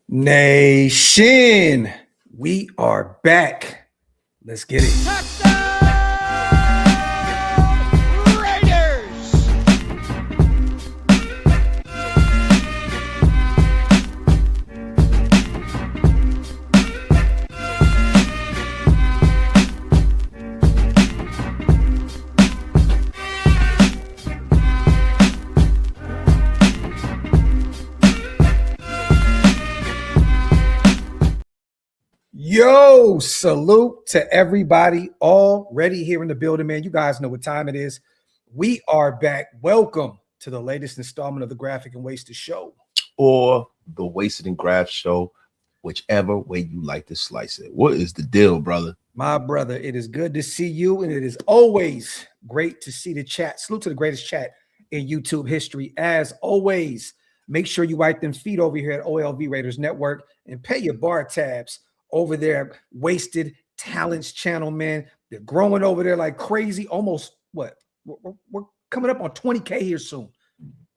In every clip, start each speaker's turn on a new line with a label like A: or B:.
A: Nation, we are back. Let's get it.
B: Touchdown, Raiders!
A: Yo, salute to everybody already here in the building, man. You guys know what time it is. We are back. Welcome to the latest installment of the Graphic and Wasted Show.
C: Or the Wasted and Graph Show, whichever way you like to slice it. What is the deal, brother?
A: My brother, it is good to see you, and it is always great to see the chat. Salute to the greatest chat in YouTube history. As always, make sure you wipe them feet over here at OLV Raiders Network and pay your bar tabs over there at Wasted Talents channel, man. They're growing over there like crazy. Almost what? We're coming up on 20K here soon.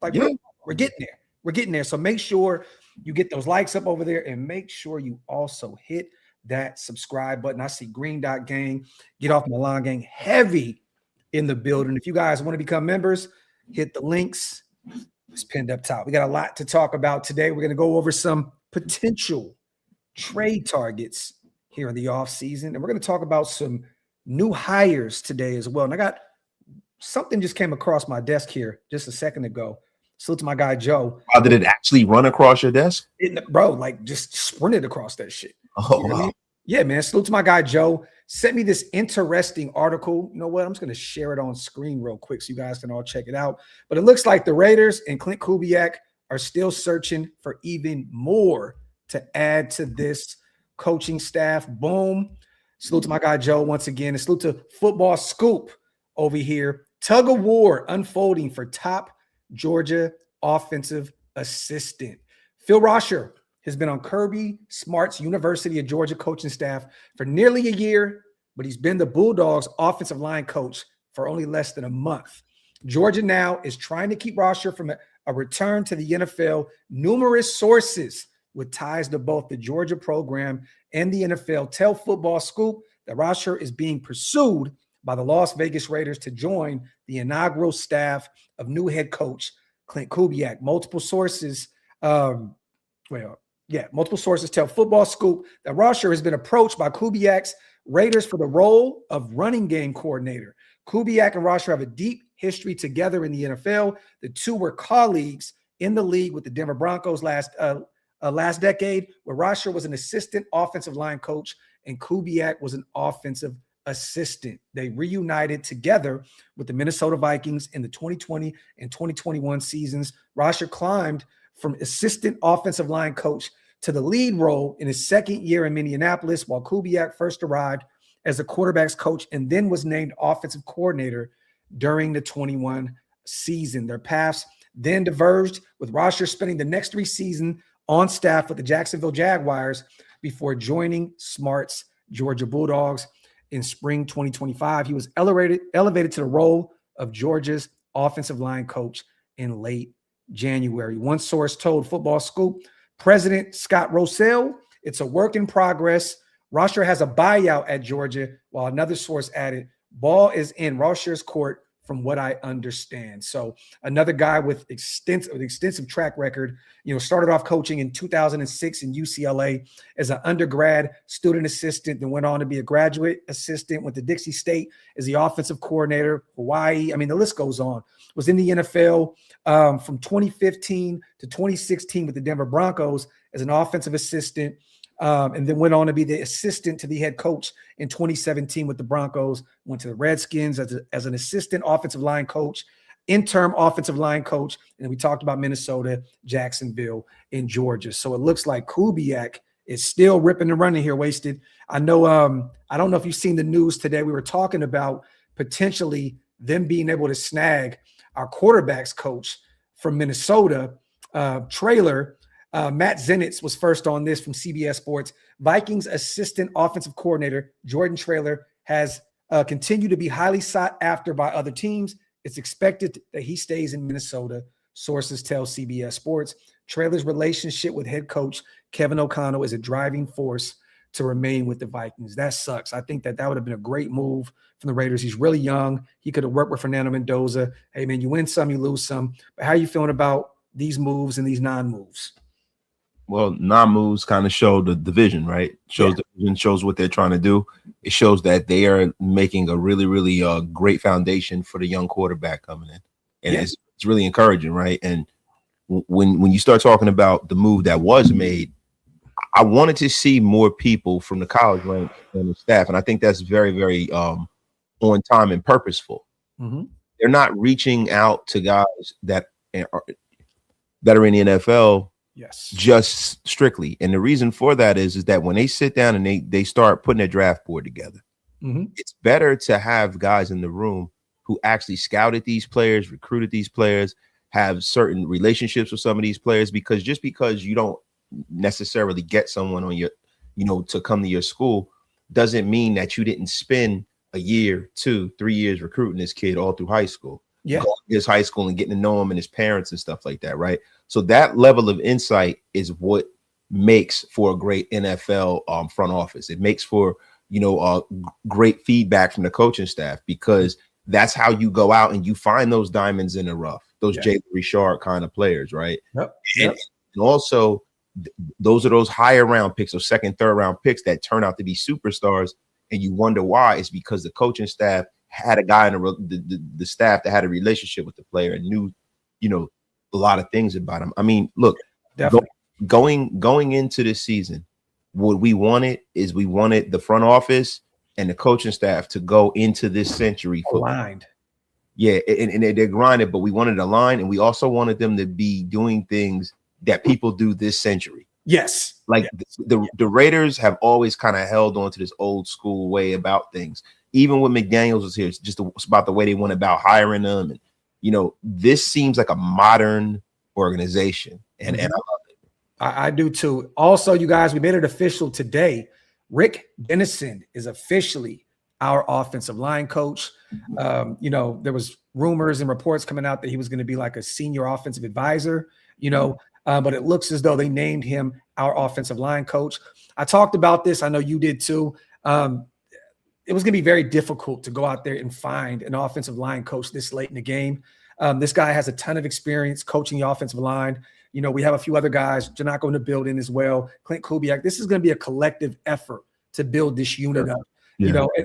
A: Like we're getting there. We're getting there. So make sure you get those likes up over there and make sure you also hit that subscribe button. I see Green Dot Gang, Get Off My Lawn Gang, heavy in the building. If you guys want to become members, hit the links. It's pinned up top. We got a lot to talk about today. We're going to go over some potential trade targets here in the offseason. And we're going to talk about some new hires today as well. And I got something just came across my desk here just a second ago. Salute to my guy, Joe.
C: How did it actually run across your desk?
A: Bro, like just sprinted across that shit.
C: Oh,
A: You know what I
C: wow.
A: mean? Yeah, man. Salute to my guy, Joe. Sent me this interesting article. You know what? I'm just going to share it on screen real quick so you guys can all check it out. But it looks like the Raiders and Clint Kubiak are still searching for even more to add to this coaching staff. Boom. Salute to my guy, Joe, once again. And salute to Football Scoop over here. Tug of war unfolding for top Georgia offensive assistant. Phil Rosher has been on Kirby Smart's University of Georgia coaching staff for nearly a year, but he's been the Bulldogs offensive line coach for only less than a month. Georgia now is trying to keep Rosher from a return to the NFL. Numerous sources with ties to both the Georgia program and the NFL tell Football Scoop that Rosher is being pursued by the Las Vegas Raiders to join the inaugural staff of new head coach Clint Kubiak. Multiple sources tell Football Scoop that Rosher has been approached by Kubiak's Raiders for the role of running game coordinator. Kubiak and Rosher have a deep history together in the NFL. The two were colleagues in the league with the Denver Broncos last decade, where Rosher was an assistant offensive line coach and Kubiak was an offensive assistant. They reunited together with the Minnesota Vikings in the 2020 and 2021 seasons. Rosher climbed from assistant offensive line coach to the lead role in his second year in Minneapolis, while Kubiak first arrived as a quarterback's coach and then was named offensive coordinator during the 21 season. Their paths then diverged, with Rosher spending the next 3 seasons on staff with the Jacksonville Jaguars before joining Smart's Georgia Bulldogs in spring 2025. He was elevated to the role of Georgia's offensive line coach in late January. One source told Football Scoop President Scott Rosell, "It's a work in progress. Rosher has a buyout at Georgia," while another source added, "Ball is in Rosher's court from what I understand." So another guy with extensive track record, started off coaching in 2006 in UCLA as an undergrad student assistant, then went on to be a graduate assistant, went to Dixie State as the offensive coordinator, Hawaii. I mean, the list goes on. Was in the NFL from 2015 to 2016 with the Denver Broncos as an offensive assistant, and then went on to be the assistant to the head coach in 2017 with the Broncos, went to the Redskins as an assistant offensive line coach, interim offensive line coach, and we talked about Minnesota, Jacksonville, and Georgia. So it looks like Kubiak is still ripping and running here, Wasted. I know, I don't know if you've seen the news today. We were talking about potentially them being able to snag our quarterbacks coach from Minnesota, Trailer. Matt Zenitz was first on this from CBS Sports. Vikings assistant offensive coordinator Jordan Trailer has continued to be highly sought after by other teams. It's expected that he stays in Minnesota, sources tell CBS Sports. Traylor's relationship with head coach Kevin O'Connell is a driving force to remain with the Vikings. That sucks. I think that would have been a great move from the Raiders. He's really young. He could have worked with Fernando Mendoza. Hey, man, you win some, you lose some. But how are you feeling about these moves and these non-moves?
C: Well, non-moves kind of show the division, right? Shows the division, shows what they're trying to do. It shows that they are making a really, really great foundation for the young quarterback coming in. And it's really encouraging, right? And when you start talking about the move that was made, I wanted to see more people from the college ranks and the staff. And I think that's very, very on time and purposeful.
A: Mm-hmm.
C: They're not reaching out to guys that are in the NFL just strictly. And the reason for that is that when they sit down and they start putting their draft board together, it's better to have guys in the room who actually scouted these players, recruited these players, have certain relationships with some of these players, because just because you don't necessarily get someone on your, to come to your school doesn't mean that you didn't spend a year, 2, 3 years recruiting this kid all through high school. Going to his high school and getting to know him and his parents and stuff like that, right? So that level of insight is what makes for a great NFL front office. It makes for, great feedback from the coaching staff, because that's how you go out and you find those diamonds in the rough, those Jalen Richard kind of players, right? And also, those are those higher round picks, those second, third round picks that turn out to be superstars, and you wonder why. It's because the coaching staff had a guy in the staff that had a relationship with the player and knew, a lot of things about him. I mean, look, going into this season, what we wanted the front office and the coaching staff to go into this century
A: aligned.
C: Yeah, and they're grinded, but we wanted a line, and we also wanted them to be doing things that people do this century.
A: Yes.
C: The Raiders have always kind of held on to this old school way about things. Even when McDaniels was here, it's just about the way they went about hiring them. And, this seems like a modern organization. And I love it.
A: I do too. Also, you guys, we made it official today. Rick Dennison is officially our offensive line coach. There was rumors and reports coming out that he was going to be like a senior offensive advisor, but it looks as though they named him our offensive line coach. I talked about this. I know you did too. It was going to be very difficult to go out there and find an offensive line coach this late in the game. This guy has a ton of experience coaching the offensive line. We have a few other guys, Janako in the building as well, Clint Kubiak. This is going to be a collective effort to build this unit up.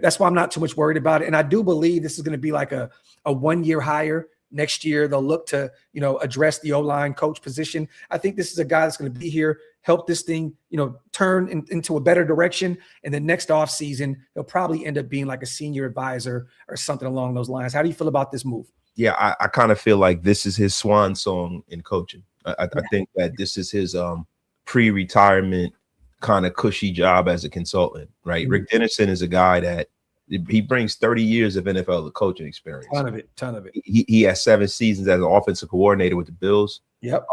A: That's why I'm not too much worried about it. And I do believe this is going to be like a 1-year hire. Next year, they'll look to, address the O-line coach position. I think this is a guy that's going to be here, help this thing, turn into a better direction. And then next offseason, he'll probably end up being like a senior advisor or something along those lines. How do you feel about this move?
C: Yeah, I kind of feel like this is his swan song in coaching. I think that this is his pre-retirement kind of cushy job as a consultant, right? Rick Dennison is a guy that he brings 30 years of NFL coaching experience.
A: Ton of it.
C: He has 7 seasons as an offensive coordinator with the Bills.
A: Yep.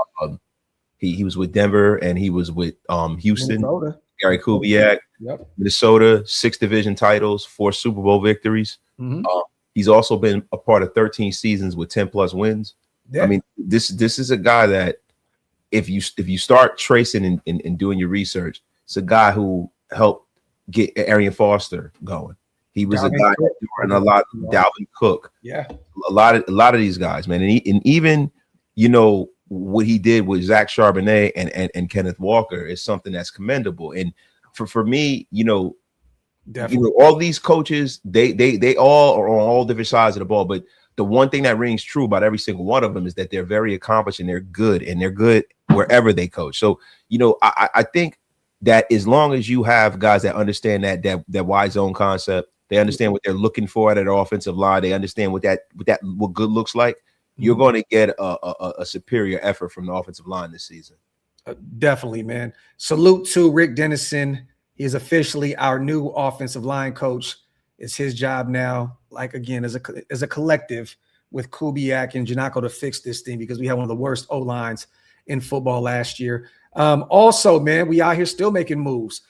C: He was with Denver, and he was with Houston.
A: Minnesota.
C: Gary Kubiak.
A: Yep.
C: Minnesota, 6 division titles, 4 Super Bowl victories. He's also been a part of 13 seasons with 10+ wins. Yeah. I mean, this is a guy that if you start tracing and doing your research, it's a guy who helped get Arian Foster going. He was a guy doing a lot. Dalvin Cook. Yeah. A lot of these guys, man. And even, what he did with Zach Charbonnet and Kenneth Walker is something that's commendable. And for me, all these coaches, they all are on all different sides of the ball. But the one thing that rings true about every single one of them is that they're very accomplished and they're good wherever they coach. So, I think that as long as you have guys that understand that wide zone concept, they understand what they're looking for at an offensive line, they understand what good looks like, you're going to get a superior effort from the offensive line this season.
A: Definitely, man. Salute to Rick Dennison. He is officially our new offensive line coach. It's his job now, like, again, as a collective with Kubiak and Janako to fix this thing, because we had one of the worst O-lines in football last year. Also, man, we out here still making moves.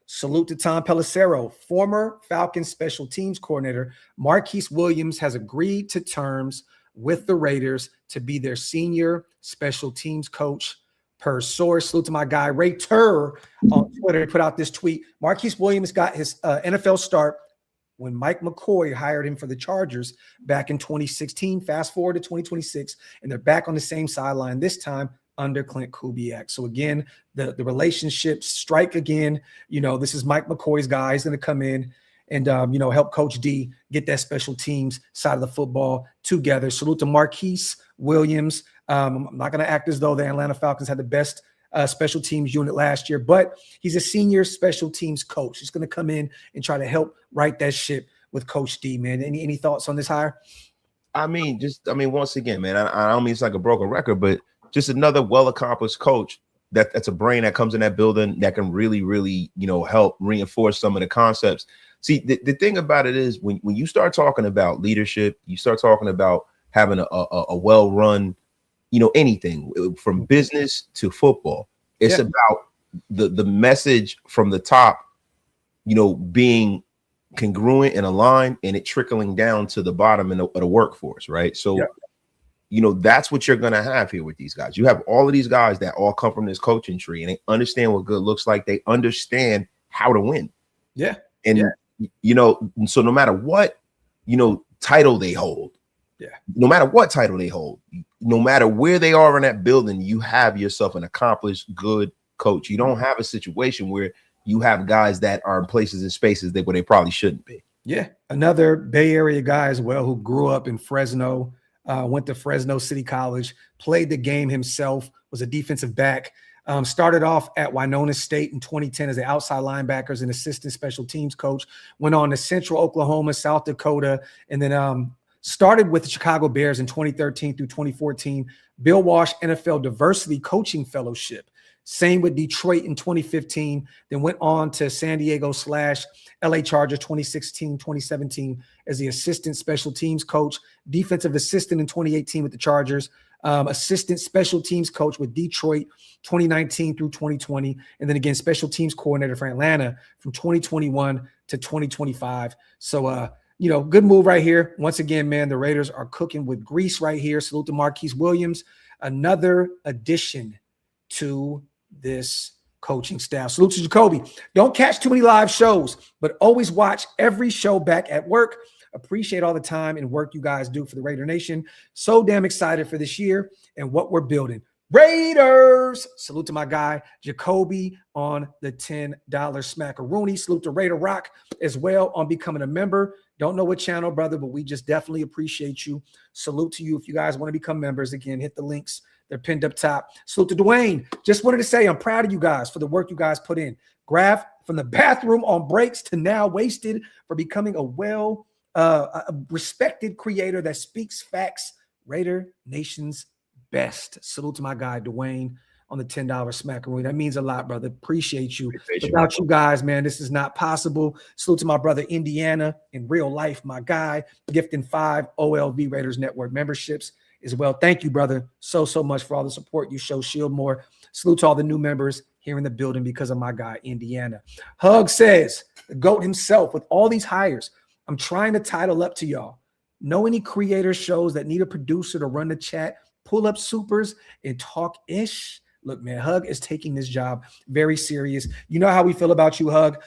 A: Salute to Tom Pelissero, former Falcons special teams coordinator. Marquise Williams has agreed to terms with the Raiders to be their senior special teams coach per source. Salute to my guy, Ray Turr on Twitter. He put out this tweet. Marquise Williams got his NFL start when Mike McCoy hired him for the Chargers back in 2016. Fast forward to 2026, and they're back on the same sideline, this time under Clint Kubiak. So again, the relationships strike again. This is Mike McCoy's guy. He's going to come in and, help Coach D get that special teams side of the football together. Salute to Marquise Williams. I'm not going to act as though the Atlanta Falcons had the best special teams unit last year, but he's a senior special teams coach. He's going to come in and try to help right that ship with Coach D, man. Any thoughts on this hire?
C: Once again, man, I don't mean it's like a broken record, but just another well-accomplished coach that's a brain that comes in that building that can really, really, help reinforce some of the concepts. See, the thing about it is when you start talking about leadership, you start talking about having a well-run, anything from business to football. It's about the message from the top, being congruent and aligned, and it trickling down to the bottom of the workforce, right? So, that's what you're going to have here with these guys. You have all of these guys that all come from this coaching tree, and they understand what good looks like. They understand how to win.
A: Yeah.
C: And, so no matter what, title they hold, no matter what title they hold, no matter where they are in that building, you have yourself an accomplished, good coach. You don't have a situation where you have guys that are in places and spaces where they probably shouldn't be.
A: Yeah. Another Bay Area guy as well, who grew up in Fresno, went to Fresno City College, played the game himself, was a defensive back, started off at Winona State in 2010 as an outside linebacker, as an assistant special teams coach, went on to Central Oklahoma, South Dakota, and then started with the Chicago Bears in 2013 through 2014, Bill Walsh NFL Diversity Coaching Fellowship. Same with Detroit in 2015, then went on to San Diego / LA Chargers 2016, 2017 as the assistant special teams coach, defensive assistant in 2018 with the Chargers, assistant special teams coach with Detroit 2019 through 2020, and then again, special teams coordinator for Atlanta from 2021 to 2025. So, good move right here. Once again, man, the Raiders are cooking with grease right here. Salute to Marquise Williams, another addition to this coaching staff. Salute to Jacoby. Don't catch too many live shows, but always watch every show back at work. Appreciate all the time and work you guys do for the Raider Nation. So damn excited for this year and what we're building. Raiders! Salute to my guy, Jacoby, on the $10 smackaroonie. Salute to Raider Rock as well on becoming a member. Don't know what channel, brother, but we just definitely appreciate you. Salute to you. If you guys want to become members, again, hit the links. They're pinned up top. Salute to Dwayne. Just wanted to say I'm proud of you guys for the work you guys put in. Graph from the bathroom on breaks to now wasted for becoming a respected creator that speaks facts. Raider Nation's best. Salute to my guy, Dwayne, on the $10 smackaroonie. That means a lot, brother. Appreciate you. Without you guys, man, this is not possible. Salute to my brother, Indiana, in real life, my guy, gifting 5 OLV Raiders Network memberships as well. Thank you, brother, so much for all the support you show Shieldmore. Salute to all the new members here in the building because of my guy, Indiana. Hug says, the GOAT himself, with all these hires, I'm trying to title up to y'all. Know any creator shows that need a producer to run the chat, pull up supers, and talk ish? Look, man, Hug is taking this job very serious. You know how we feel about you, Hug.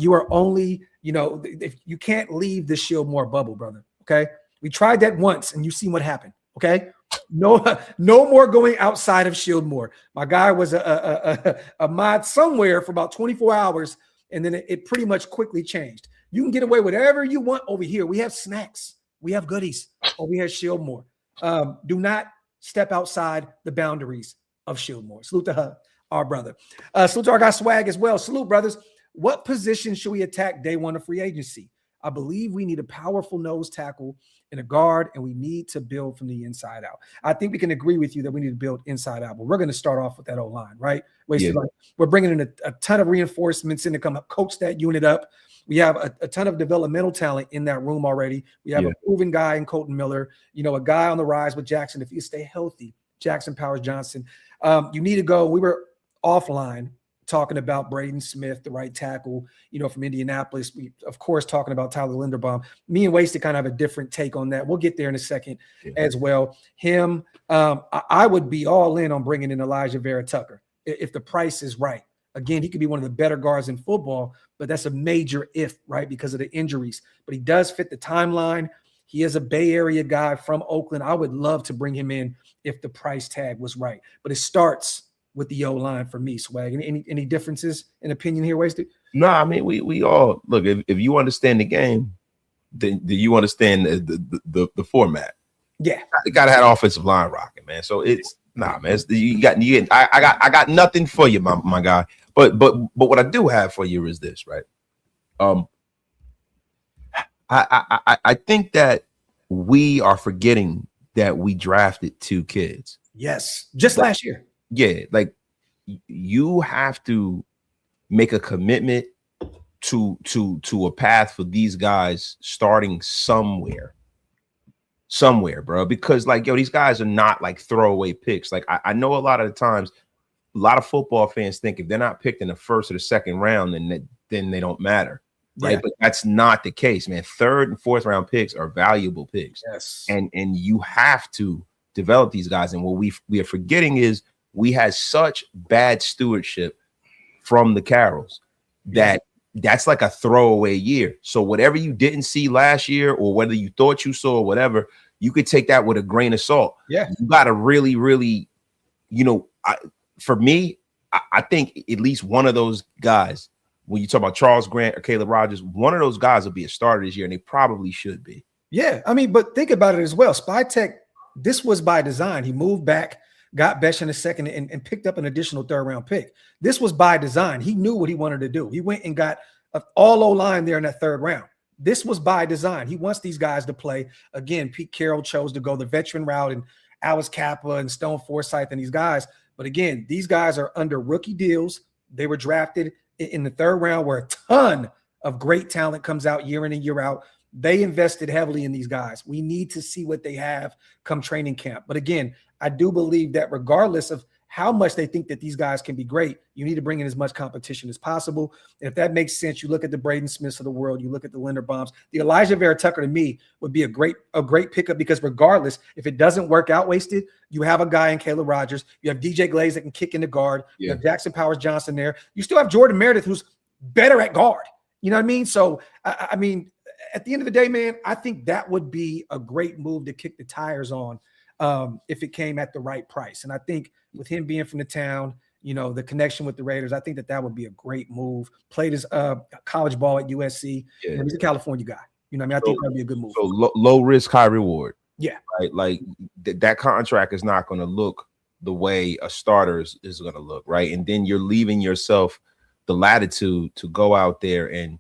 A: You are only, if you can't leave the Shieldmore bubble, brother, okay? We tried that once, and you see what happened. Okay, no more going outside of Shieldmore. My guy was a mod somewhere for about 24 hours, and then it pretty much quickly changed. You can get away with whatever you want over here. We have snacks, we have goodies over here at Shieldmore. Do not step outside the boundaries of Shieldmore. Salute to our brother. Salute to our guy Swag as well. Salute, brothers. What position should we attack day one of free agency? I believe we need a powerful nose tackle and a guard, and we need to build from the inside out. I think we can agree with you that we need to build inside out, but we're going to start off with that O-line, right? We're bringing in a ton of reinforcements in to come up, coach that unit up. We have a ton of developmental talent in that room already. We have a proven guy in Colton Miller, a guy on the rise with Jackson. If you stay healthy, Jackson Powers Johnson, you need to go. We were offline talking about Braden Smith, the right tackle, from Indianapolis. We, of course, talking about Tyler Linderbaum. Me and Wasted kind of have a different take on that. We'll get there in a second as well. Him, I would be all in on bringing in Elijah Vera Tucker if the price is right. Again, he could be one of the better guards in football, but that's a major if, right, because of the injuries. But he does fit the timeline. He is a Bay Area guy from Oakland. I would love to bring him in if the price tag was right. But it starts with the O-line for me, Swag. Any differences in opinion here, Wasted?
C: No, I mean, we all look, if you understand the game, then you understand the format.
A: Yeah.
C: You gotta have offensive line rocking, man. So it's man. I got nothing for you, my guy. But what I do have for you is this, right? I think that we are forgetting that we drafted 2 kids.
A: Yes, just last year.
C: Yeah, like you have to make a commitment to a path for these guys starting somewhere, bro. Because these guys are not like throwaway picks. Like I know a lot of the times, a lot of football fans think if they're not picked in the first or the second round, then they don't matter. Right.
A: Yeah.
C: But that's not the case, man. 3rd and 4th round picks are valuable picks.
A: Yes.
C: And you have to develop these guys. And what we are forgetting is we had such bad stewardship from the Carrolls that's like a throwaway year. So whatever you didn't see last year, or whether you thought you saw or whatever, you could take that with a grain of salt.
A: Yeah.
C: You got to really, really, for me, I think at least one of those guys, when you talk about Charles Grant or Caleb Rogers, one of those guys will be a starter this year, and they probably should be.
A: Yeah, I mean, but think about it as well. Spytek, this was by design. He moved back, got Besh in a second, and picked up an additional 3rd round pick. This was by design. He knew what he wanted to do. He went and got all O-line there in that 3rd round. This was by design. He wants these guys to play. Again, Pete Carroll chose to go the veteran route, and Alice Kappa and Stone Forsythe and these guys. But again, these guys are under rookie deals. They were drafted in the 3rd round, where a ton of great talent comes out year in and year out. They invested heavily in these guys. We need to see what they have come training camp. But again, I do believe that regardless of how much they think that these guys can be great, you need to bring in as much competition as possible. And if that makes sense, you look at the Braden Smiths of the world, you look at the Linderbaums. The Elijah Vera Tucker, to me, would be a great pickup, because regardless, if it doesn't work out, Wasted, you have a guy in Caleb Rogers. You have DJ Glaze that can kick in the guard. Yeah. You have Jackson Powers Johnson there. You still have Jordan Meredith, who's better at guard. You know what I mean? So, I mean, at the end of the day, man, I think that would be a great move to kick the tires on if it came at the right price. And I think with him being from the town, the connection with the Raiders, I think that would be a great move. Played his college ball at USC. Yeah. And he's a California guy. You know what I mean? I think that would be a good move.
C: So low risk, high reward.
A: Yeah.
C: Right. Like that contract is not going to look the way a starter is going to look. Right. And then you're leaving yourself the latitude to go out there and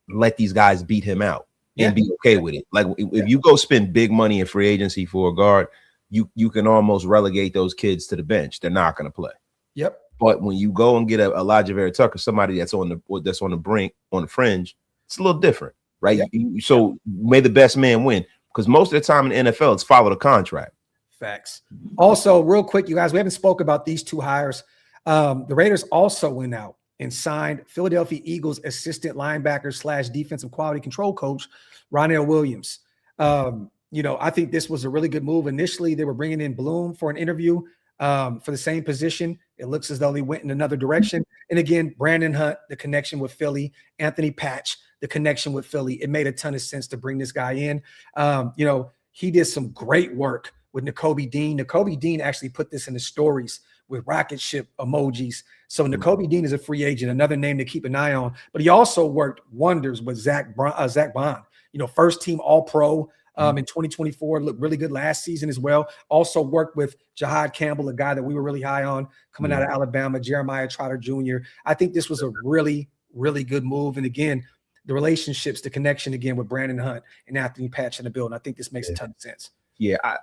C: let these guys beat him out and be okay with it. Like if you go spend big money in free agency for a guard, you can almost relegate those kids to the bench. They're not going to play.
A: Yep.
C: But when you go and get a Elijah Vera Tucker, somebody that's on the brink, on the fringe, it's a little different, right? Yep. So may the best man win, because most of the time in the NFL, it's follow the contract.
A: Facts. Also, real quick, you guys, we haven't spoke about these 2 hires. The Raiders also went out and signed Philadelphia Eagles assistant linebacker / defensive quality control coach, Ronell Williams. I think this was a really good move. Initially, they were bringing in Bloom for an interview for the same position. It looks as though they went in another direction. And again, Brandon Hunt, the connection with Philly, Anthony Patch, the connection with Philly. It made a ton of sense to bring this guy in. He did some great work with Nakobe Dean. Nakobe Dean actually put this in the stories with rocket ship emojis. So Nakobe Dean is a free agent, another name to keep an eye on. But he also worked wonders with Zach Bond. First team All-Pro in 2024, looked really good last season as well. Also worked with Jahad Campbell, a guy that we were really high on coming out of Alabama, Jeremiah Trotter Jr. I think this was a really, really good move. And again, the relationships, the connection again with Brandon Hunt and Anthony Patch in the building. I think this makes a ton of sense.
C: Yeah, I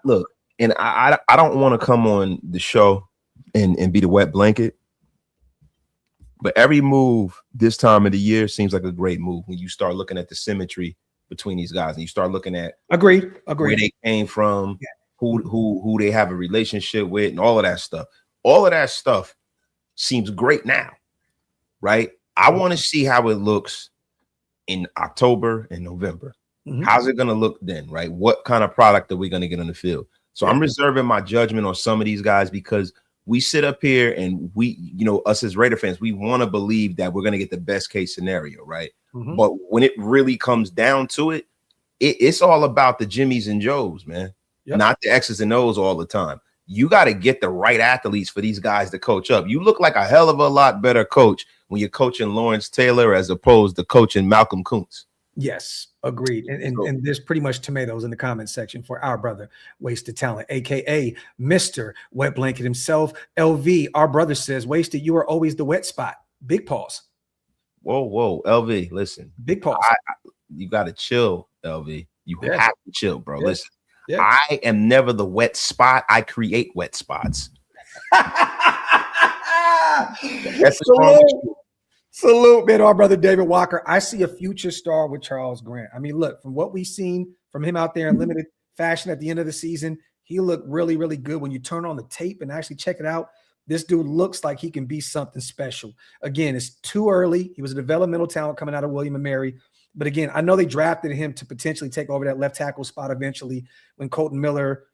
C: don't want to come on the show and be the wet blanket, but every move this time of the year seems like a great move when you start looking at the symmetry between these guys and you start looking at
A: agreed
C: where they came from, who they have a relationship with, and all of that stuff. All of that stuff seems great now, right? I want to see how it looks in October and November. How's it going to look then, right? What kind of product are we going to get on the field? So I'm reserving my judgment on some of these guys because we sit up here and we, us as Raider fans, we want to believe that we're going to get the best case scenario, right? But when it really comes down to it, it's all about the Jimmies and Joes, man, not the X's and O's all the time. You got to get the right athletes for these guys to coach up. You look like a hell of a lot better coach when you're coaching Lawrence Taylor as opposed to coaching Malcolm Kuntz.
A: Yes, agreed. And there's pretty much tomatoes in the comment section for our brother, Wasted Talent, aka Mr. Wet Blanket himself. LV, our brother says, Wasted, you are always the wet spot. Big pause.
C: Whoa, LV, listen.
A: Big pause.
C: You got to chill, LV. You have to chill, bro. Listen, I am never the wet spot. I create wet spots. That's
A: Salute, man, our brother David Walker. I see a future star with Charles Grant. I mean, look, from what we've seen from him out there in limited fashion at the end of the season, he looked really, really good. When you turn on the tape and actually check it out, this dude looks like he can be something special. Again, it's too early. He was a developmental talent coming out of William & Mary. But again, I know they drafted him to potentially take over that left tackle spot eventually when Colton Miller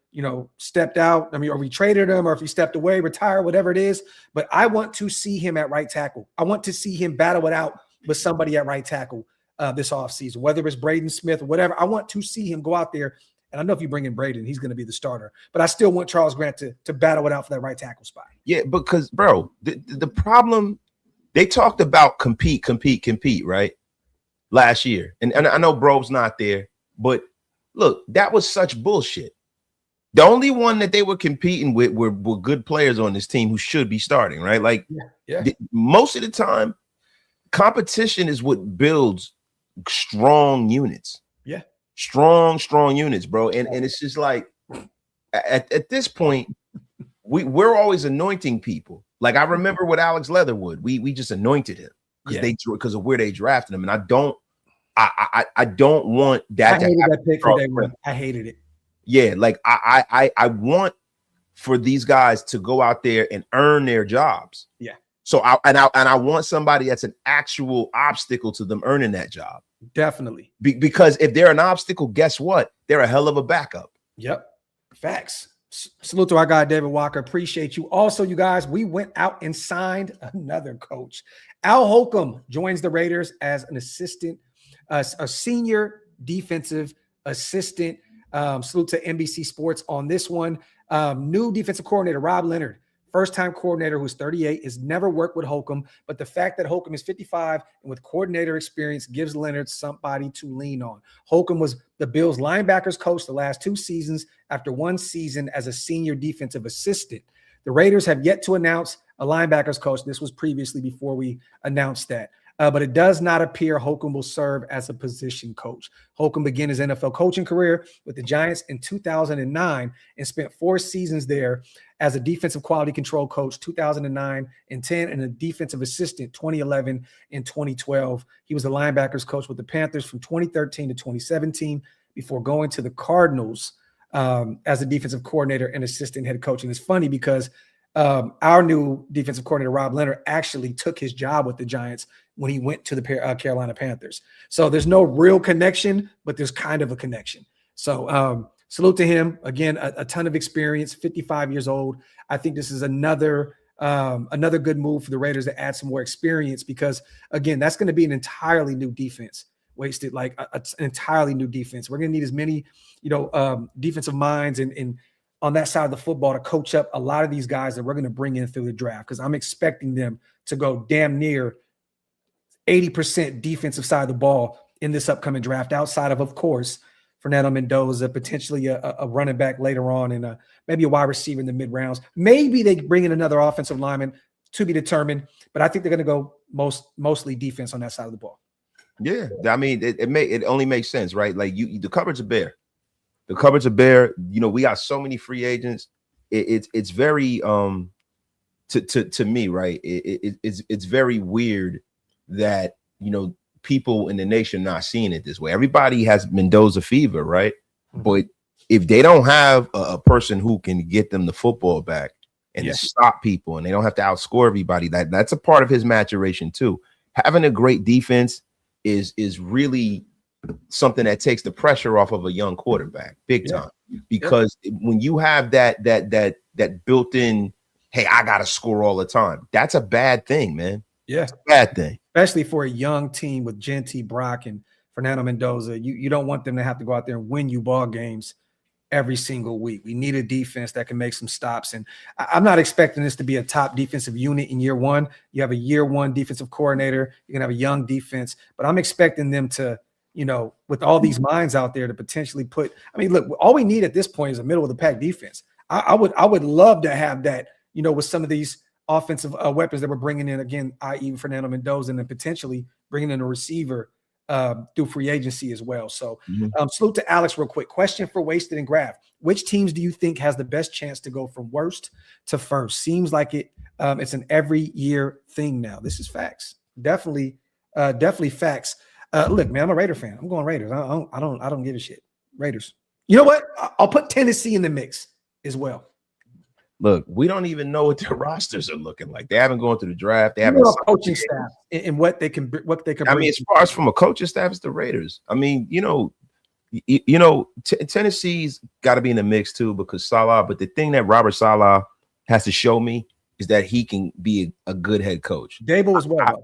A: stepped out. I mean, or we traded him, or if he stepped away, retired, whatever it is. But I want to see him at right tackle. I want to see him battle it out with somebody at right tackle this offseason, whether it's Braden Smith or whatever. I want to see him go out there. And I know if you bring in Braden, he's going to be the starter. But I still want Charles Grant to battle it out for that right tackle spot.
C: Yeah, because, bro, the problem, they talked about compete, right? Last year. And I know Bro's not there, but look, that was such bullshit. The only one that they were competing with were good players on this team who should be starting, right? Like most of the time, competition is what builds strong units. Yeah. Strong units, bro. And it's just like at this point, we're always anointing people. Like I remember with Alex Leatherwood, we just anointed him because of where they drafted him. And I don't want that.
A: I hated that pick for day one. I hated it.
C: Yeah, like I want for these guys to go out there and earn their jobs. Yeah. So I want somebody that's an actual obstacle to them earning that job.
A: Definitely.
C: Because if they're an obstacle, guess what? They're a hell of a backup.
A: Yep. Facts. Salute to our guy, David Walker. Appreciate you. Also, you guys, we went out and signed another coach. Al Holcomb joins the Raiders as an assistant, a senior defensive assistant. Salute to NBC Sports on this one. New defensive coordinator, Rob Leonard, first-time coordinator who's 38, has never worked with Holcomb, but the fact that Holcomb is 55 and with coordinator experience gives Leonard somebody to lean on. Holcomb was the Bills linebackers coach the last 2 seasons after 1 season as a senior defensive assistant. The Raiders have yet to announce a linebackers coach. This was previously before we announced that. But it does not appear Holcomb will serve as a position coach. Holcomb began his NFL coaching career with the Giants in 2009 and spent 4 seasons there as a defensive quality control coach, 2009 and 10, and a defensive assistant, 2011 and 2012. He was the linebackers coach with the Panthers from 2013 to 2017 before going to the Cardinals as a defensive coordinator and assistant head coach. And it's funny because our new defensive coordinator, Rob Leonard, actually took his job with the Giants when he went to the Carolina Panthers. So there's no real connection, but there's kind of a connection. So salute to him. Again, a ton of experience, 55 years old. I think this is another good move for the Raiders to add some more experience because, again, that's going to be an entirely new defense. Wasted, like an entirely new defense. We're going to need as many, defensive minds and on that side of the football to coach up a lot of these guys that we're going to bring in through the draft because I'm expecting them to go damn near 80% defensive side of the ball in this upcoming draft, outside of course, Fernando Mendoza, potentially a running back later on, and maybe a wide receiver in the mid rounds. Maybe they bring in another offensive lineman, to be determined, but I think they're going to go mostly defense on that side of the ball.
C: Yeah, I mean, it only makes sense, right? Like the cupboards are bare. The cupboards are bare. We got so many free agents. It's very to me, right? It's very weird that people in the nation not seeing it this way. Everybody has Mendoza fever, right? Mm-hmm. But if they don't have a person who can get them the football back and to stop people, and they don't have to outscore everybody. That's a part of his maturation too. Having a great defense is really something that takes the pressure off of a young quarterback big time, because when you have that built-in, hey, I gotta score all the time, that's a bad thing, man. It's a bad thing,
A: especially for a young team with Genty, Brock, and Fernando Mendoza. You don't want them to have to go out there and win you ball games every single week. We need a defense that can make some stops. And I'm not expecting this to be a top defensive unit in year one. You have a year one defensive coordinator. You're going to have a young defense. But I'm expecting them to, with all these minds out there, to potentially put – I mean, look, all we need at this point is a middle-of-the-pack defense. I would love to have that, with some of these offensive weapons that we're bringing in, again, i.e. Fernando Mendoza, and then potentially bringing in a receiver through free agency as well. So salute to Alex real quick. Question for Wasted and Graph. Which teams do you think has the best chance to go from worst to first? Seems like it's an every year thing now. This is facts. Definitely facts. Look, man, I'm a Raider fan. I'm going Raiders. I don't give a shit. Raiders. You know what? I'll put Tennessee in the mix as well.
C: Look, we don't even know what their rosters are looking like. They haven't gone through the draft. They haven't
A: coaching staff and what they can.
C: I mean, as far as from a coaching staff, it's the Raiders. I mean, Tennessee's got to be in the mix too, because Salah. But the thing that Robert Salah has to show me is that he can be a good head coach.
A: Dable as well.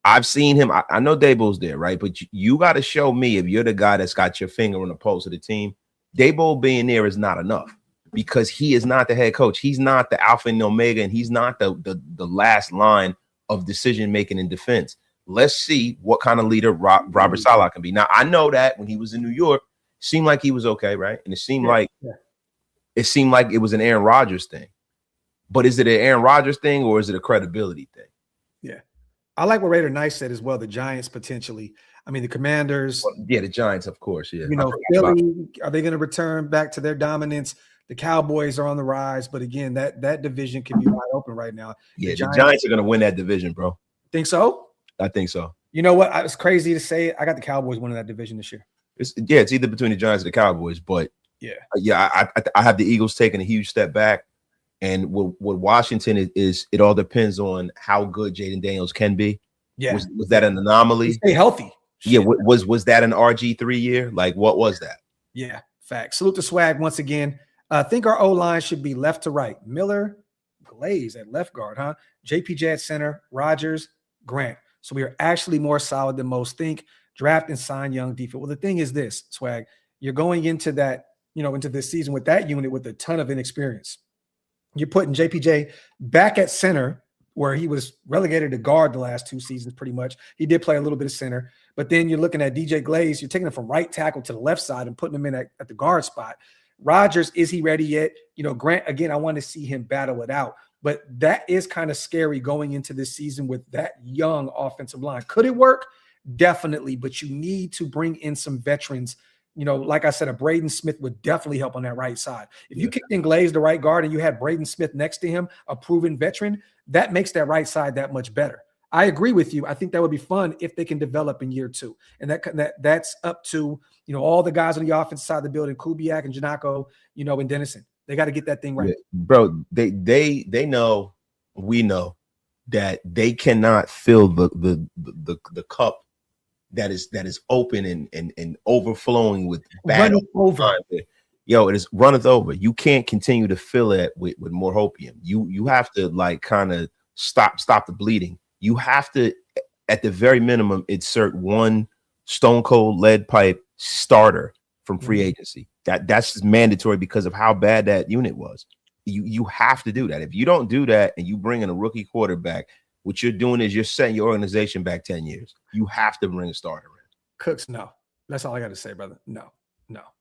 C: I've seen him. I know Dable's there, right? But you got to show me, if you're the guy that's got your finger on the pulse of the team, Dable being there is not enough. Because he is not the head coach. He's not the alpha and omega, and he's not the last line of decision making in defense. Let's see what kind of leader Robert Salah can be. Now, I know that when he was in New York, it seemed like he was okay, right? And it seemed like it was an Aaron Rodgers thing. But is it an Aaron Rodgers thing, or is it a credibility thing?
A: Yeah, I like what Raider Nice said as well. The Giants potentially. I mean, the Commanders.
C: Well, the Giants, of course. Yeah,
A: Philly. Are they going to return back to their dominance? The Cowboys are on the rise, but again, that division can be wide open right now.
C: Yeah, the Giants are going to win that division, bro.
A: Think so?
C: I think so.
A: You know what? It's crazy to say it. I got the Cowboys winning that division this year.
C: It's either between the Giants and the Cowboys, but I have the Eagles taking a huge step back, and what Washington is it all depends on how good Jaden Daniels can be. Yeah, was that an anomaly?
A: Stay healthy.
C: Yeah, was that an RG3 year? Like, what was that?
A: Yeah, facts. Salute to Swag once again. I think our O-line should be left to right. Miller, Glaze at left guard, huh? JPJ at center, Rodgers, Grant. So we are actually more solid than most think. Draft and sign young defense. Well, the thing is this, Swag, you're going into that, into this season with that unit with a ton of inexperience. You're putting JPJ back at center, where he was relegated to guard the last 2 seasons pretty much. He did play a little bit of center. But then you're looking at DJ Glaze. You're taking him from right tackle to the left side and putting him in at the guard spot. Rodgers, is he ready yet? Grant, again, I want to see him battle it out. But that is kind of scary going into this season with that young offensive line. Could it work? Definitely. But you need to bring in some veterans. Like I said, a Braden Smith would definitely help on that right side. If you kicked in Glaze the right guard and you had Braden Smith next to him, a proven veteran, that makes that right side that much better. I agree with you. I think that would be fun if they can develop in year 2. And that's up to, all the guys on the offensive side of the building, Kubiak and Janako, and Dennison. They got to get that thing right.
C: Yeah, bro, they know, we know that they cannot fill the cup that is open and overflowing with bad over. Yo, it is runneth over. You can't continue to fill it with more hopium. You have to kind of stop the bleeding. You have to, at the very minimum, insert one stone cold lead pipe starter from free agency. That's just mandatory because of how bad that unit was. You have to do that. If you don't do that and you bring in a rookie quarterback, what you're doing is you're setting your organization back 10 years. You have to bring a starter in.
A: Cooks, no. That's all I got to say, brother. No.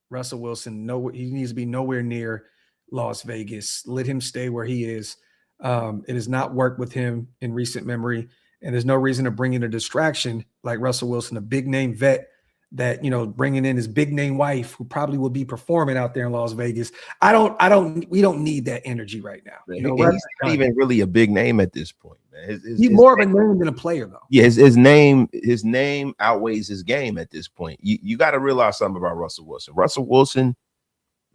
A: Russell Wilson, he needs to be nowhere near Las Vegas. Let him stay where he is. It has not worked with him in recent memory, and there's no reason to bring in a distraction like Russell Wilson, a big name vet that, bringing in his big name wife who probably will be performing out there in Las Vegas. We don't need that energy right now.
C: He's not even really a big name at this point, man.
A: He's more of a name than a player, though.
C: Yeah, his name outweighs his game at this point. You got to realize something about Russell Wilson. Russell Wilson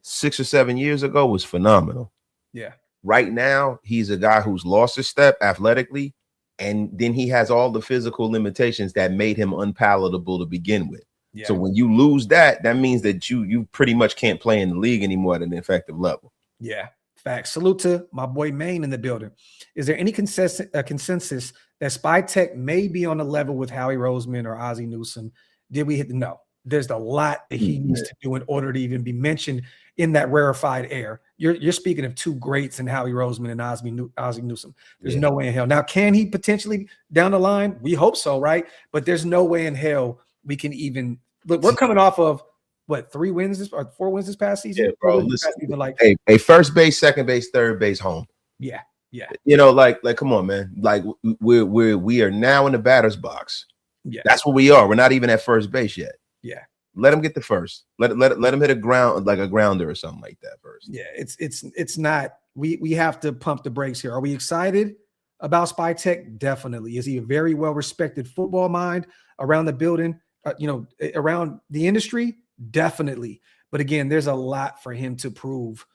C: 6 or 7 years ago was phenomenal.
A: Yeah.
C: right now he's a guy who's lost a step athletically, and then he has all the physical limitations that made him unpalatable to begin with. Yeah. So when you lose that, that means that you pretty much can't play in the league anymore at an effective level.
A: Yeah, facts. Salute to my boy Maine in the building. Is there any consensus that Spy Tech may be on the level with Howie Roseman or Ozzie Newsome? Did we hit the no? There's a lot that he needs to do in order to even be mentioned in that rarefied air. You're speaking of two greats in Howie Roseman and Ozzie Newsome. There's no way in hell. Now, can he potentially down the line? We hope so, right? But there's no way in hell we can even look. We're coming off of what, 4 wins this past season?
C: Yeah, bro. Listen, like a first base, second base, third base, home.
A: Yeah.
C: You know, like come on, man. Like we are now in the batter's box. Yeah, that's what we are. We're not even at first base yet.
A: Yeah.
C: Let him get the first. Let him hit a grounder or something like that first.
A: Yeah, it's not. We have to pump the brakes here. Are we excited about Spy Tech? Definitely. Is he a very well respected football mind around the building? Around the industry? Definitely. But again, there's a lot for him to prove.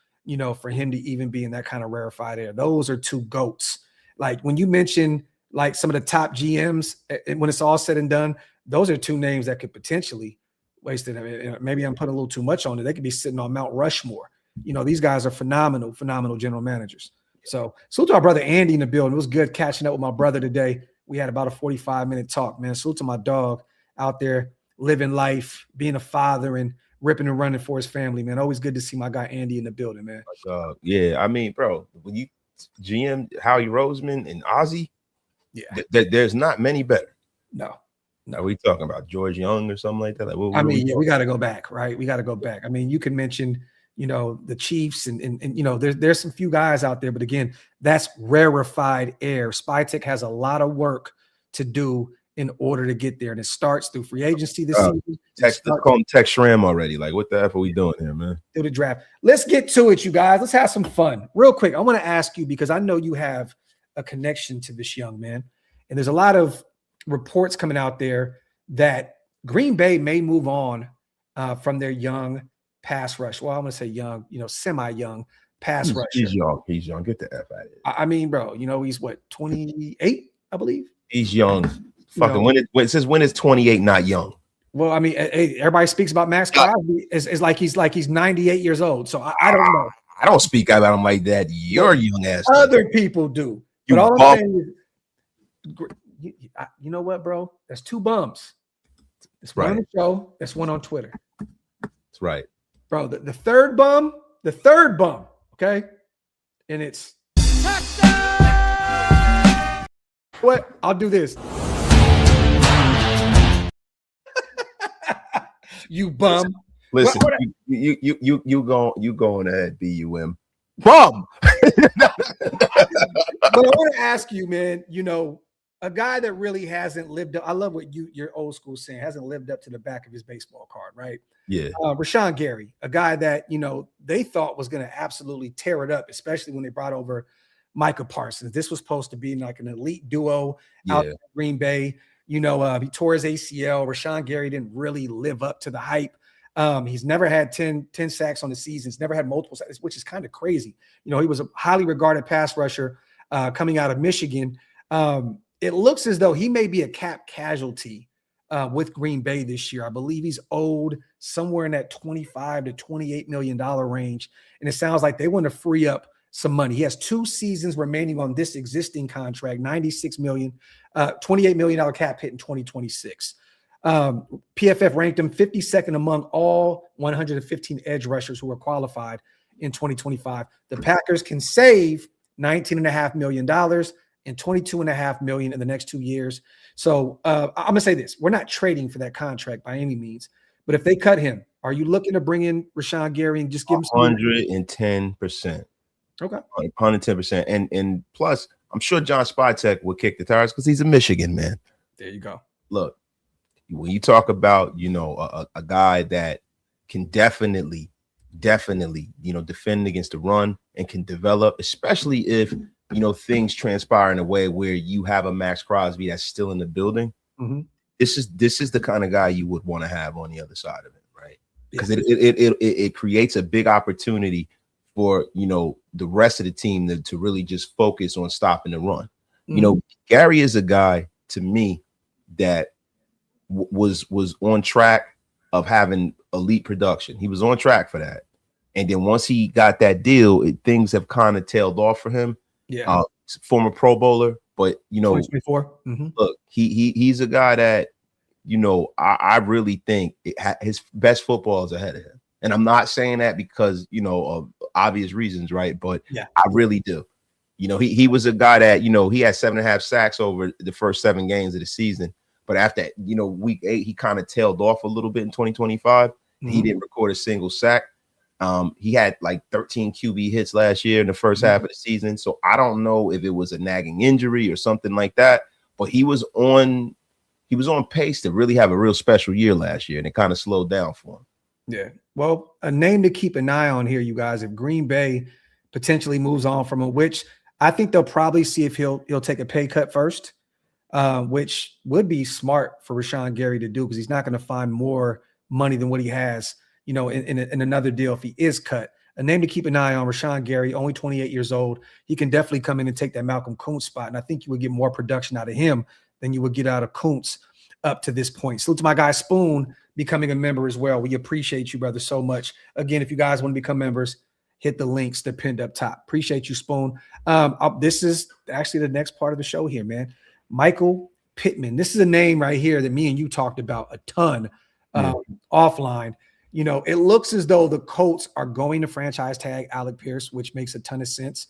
A: For him to even be in that kind of rarefied air. Those are two GOATs. Like when you mention like some of the top GMs, when it's all said and done, those are two names that could potentially waste it. Maybe I'm putting a little too much on it. They could be sitting on Mount Rushmore. These guys are phenomenal general managers. So salute to our brother Andy in the building. It was good catching up with my brother today. We had about a 45-minute talk, man. Salute to my dog out there living life, being a father, and ripping and running for his family, man. Always good to see my guy Andy in the building, man.
C: Yeah, I mean, bro, when you GM Howie Roseman and Ozzie, there's not many better.
A: No.
C: Are we talking about George Young or something like that?
A: We got to go back, right? We got to go back. I mean, you can mention, the Chiefs and there's some few guys out there, but again, that's rarefied air. Spy Tech has a lot of work to do in order to get there. And it starts through free agency this season.
C: Call him Tech Shram already. Like, what the F are we doing here, man?
A: Through the draft. Let's get to it, you guys. Let's have some fun. Real quick, I want to ask you, because I know you have a connection to this young man. And there's a lot of reports coming out there that Green Bay may move on from their young pass rush. Well, I'm going to say young, semi-young pass rusher.
C: He's young. He's young. Get the F out of here.
A: I mean, bro, he's what, 28, I believe?
C: He's young. Fucking when is 28 not young?
A: Well, I mean, everybody speaks about Max Crosby is like he's 98 years old. So I don't know.
C: I don't speak about him like that. You're young ass.
A: Other people do. But all I'm saying is, you know what, bro? That's 2 bums. It's one on the show. That's one on Twitter.
C: That's right,
A: bro. The third bum. Okay, and it's what? I'll do this. You bum.
C: Listen, you going ahead, BUM. Bum.
A: But I want to ask you, man, a guy that really hasn't lived up. I love what your old school saying, hasn't lived up to the back of his baseball card, right?
C: Yeah.
A: Rashawn Gary, a guy that, they thought was going to absolutely tear it up, especially when they brought over Micah Parsons. This was supposed to be like an elite duo out in Green Bay. He tore his ACL. Rashawn Gary didn't really live up to the hype. He's never had 10 sacks on the season. He's never had multiple sacks, which is kind of crazy. He was a highly regarded pass rusher coming out of Michigan. It looks as though he may be a cap casualty with Green Bay this year. I believe he's owed somewhere in that $25 to $28 million range. And it sounds like they want to free up some money. He has 2 seasons remaining on this existing contract, $96 million, $28 million cap hit in 2026. PFF ranked him 52nd among all 115 edge rushers who are qualified in 2025. The Packers can save $19.5 million and $22.5 million in the next 2 years. So I'm going to say this. We're not trading for that contract by any means. But if they cut him, are you looking to bring in Rashawn Gary and just give him
C: 110%? Okay. 110%. And plus, I'm sure John Spytek would kick the tires because he's a Michigan man.
A: There you go.
C: Look, when you talk about, a guy that can definitely, defend against the run and can develop, especially if, things transpire in a way where you have a Max Crosby that's still in the building. Mm-hmm. This is the kind of guy you would want to have on the other side of it, right? Because it creates a big opportunity for, the rest of the team to really just focus on stopping the run. Gary is a guy to me that was on track of having elite production. He was on track for that. And then once he got that deal, things have kind of tailed off for him.
A: Yeah.
C: Former Pro Bowler, but
A: 2024.
C: Look, he's a guy that, I really think his best football is ahead of him. And I'm not saying that because, of obvious reasons, right? But
A: yeah,
C: I really do. He was a guy that, he had 7.5 sacks over the first 7 games of the season. But after, week 8, he kind of tailed off a little bit in 2025. He didn't record a single sack. He had like 13 QB hits last year in the first half of the season. So I don't know if it was a nagging injury or something like that, but he was on pace to really have a real special year last year, and it kind of slowed down for him.
A: Yeah. Well, a name to keep an eye on here, you guys, if Green Bay potentially moves on from him, which I think they'll probably see if he'll take a pay cut first, which would be smart for Rashawn Gary to do because he's not going to find more money than what he has, in another deal if he is cut. A name to keep an eye on, Rashawn Gary, only 28 years old. He can definitely come in and take that Malcolm Kuntz spot, and I think you would get more production out of him than you would get out of Kuntz up to this point. Salute to my guy Spoon becoming a member as well. We appreciate you, brother, so much. Again, if you guys want to become members, hit the links. They're pinned up top. Appreciate you, Spoon. This is actually the next part of the show here, man. Michael Pittman. This is a name right here that me and you talked about a ton offline. It looks as though the Colts are going to franchise tag Alec Pierce, which makes a ton of sense.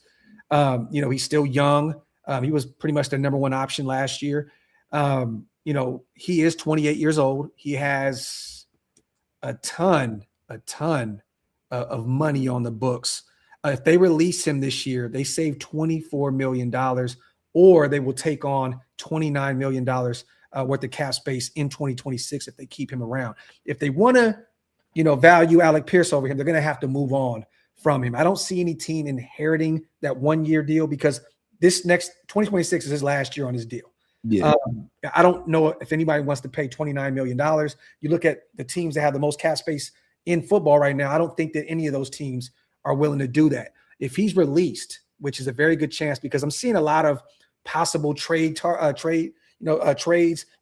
A: He's still young. He was pretty much their number one option last year. He is 28 years old. He has a ton of money on the books. If they release him this year, they save $24 million, or they will take on $29 million worth of cap space in 2026 if they keep him around. If they want to, value Alec Pierce over him, they're going to have to move on from him. I don't see any team inheriting that 1-year deal because this next 2026 is his last year on his deal.
C: Yeah.
A: I don't know if anybody wants to pay $29 million. You look at the teams that have the most cap space in football right now. I don't think that any of those teams are willing to do that. If he's released, which is a very good chance because I'm seeing a lot of possible trades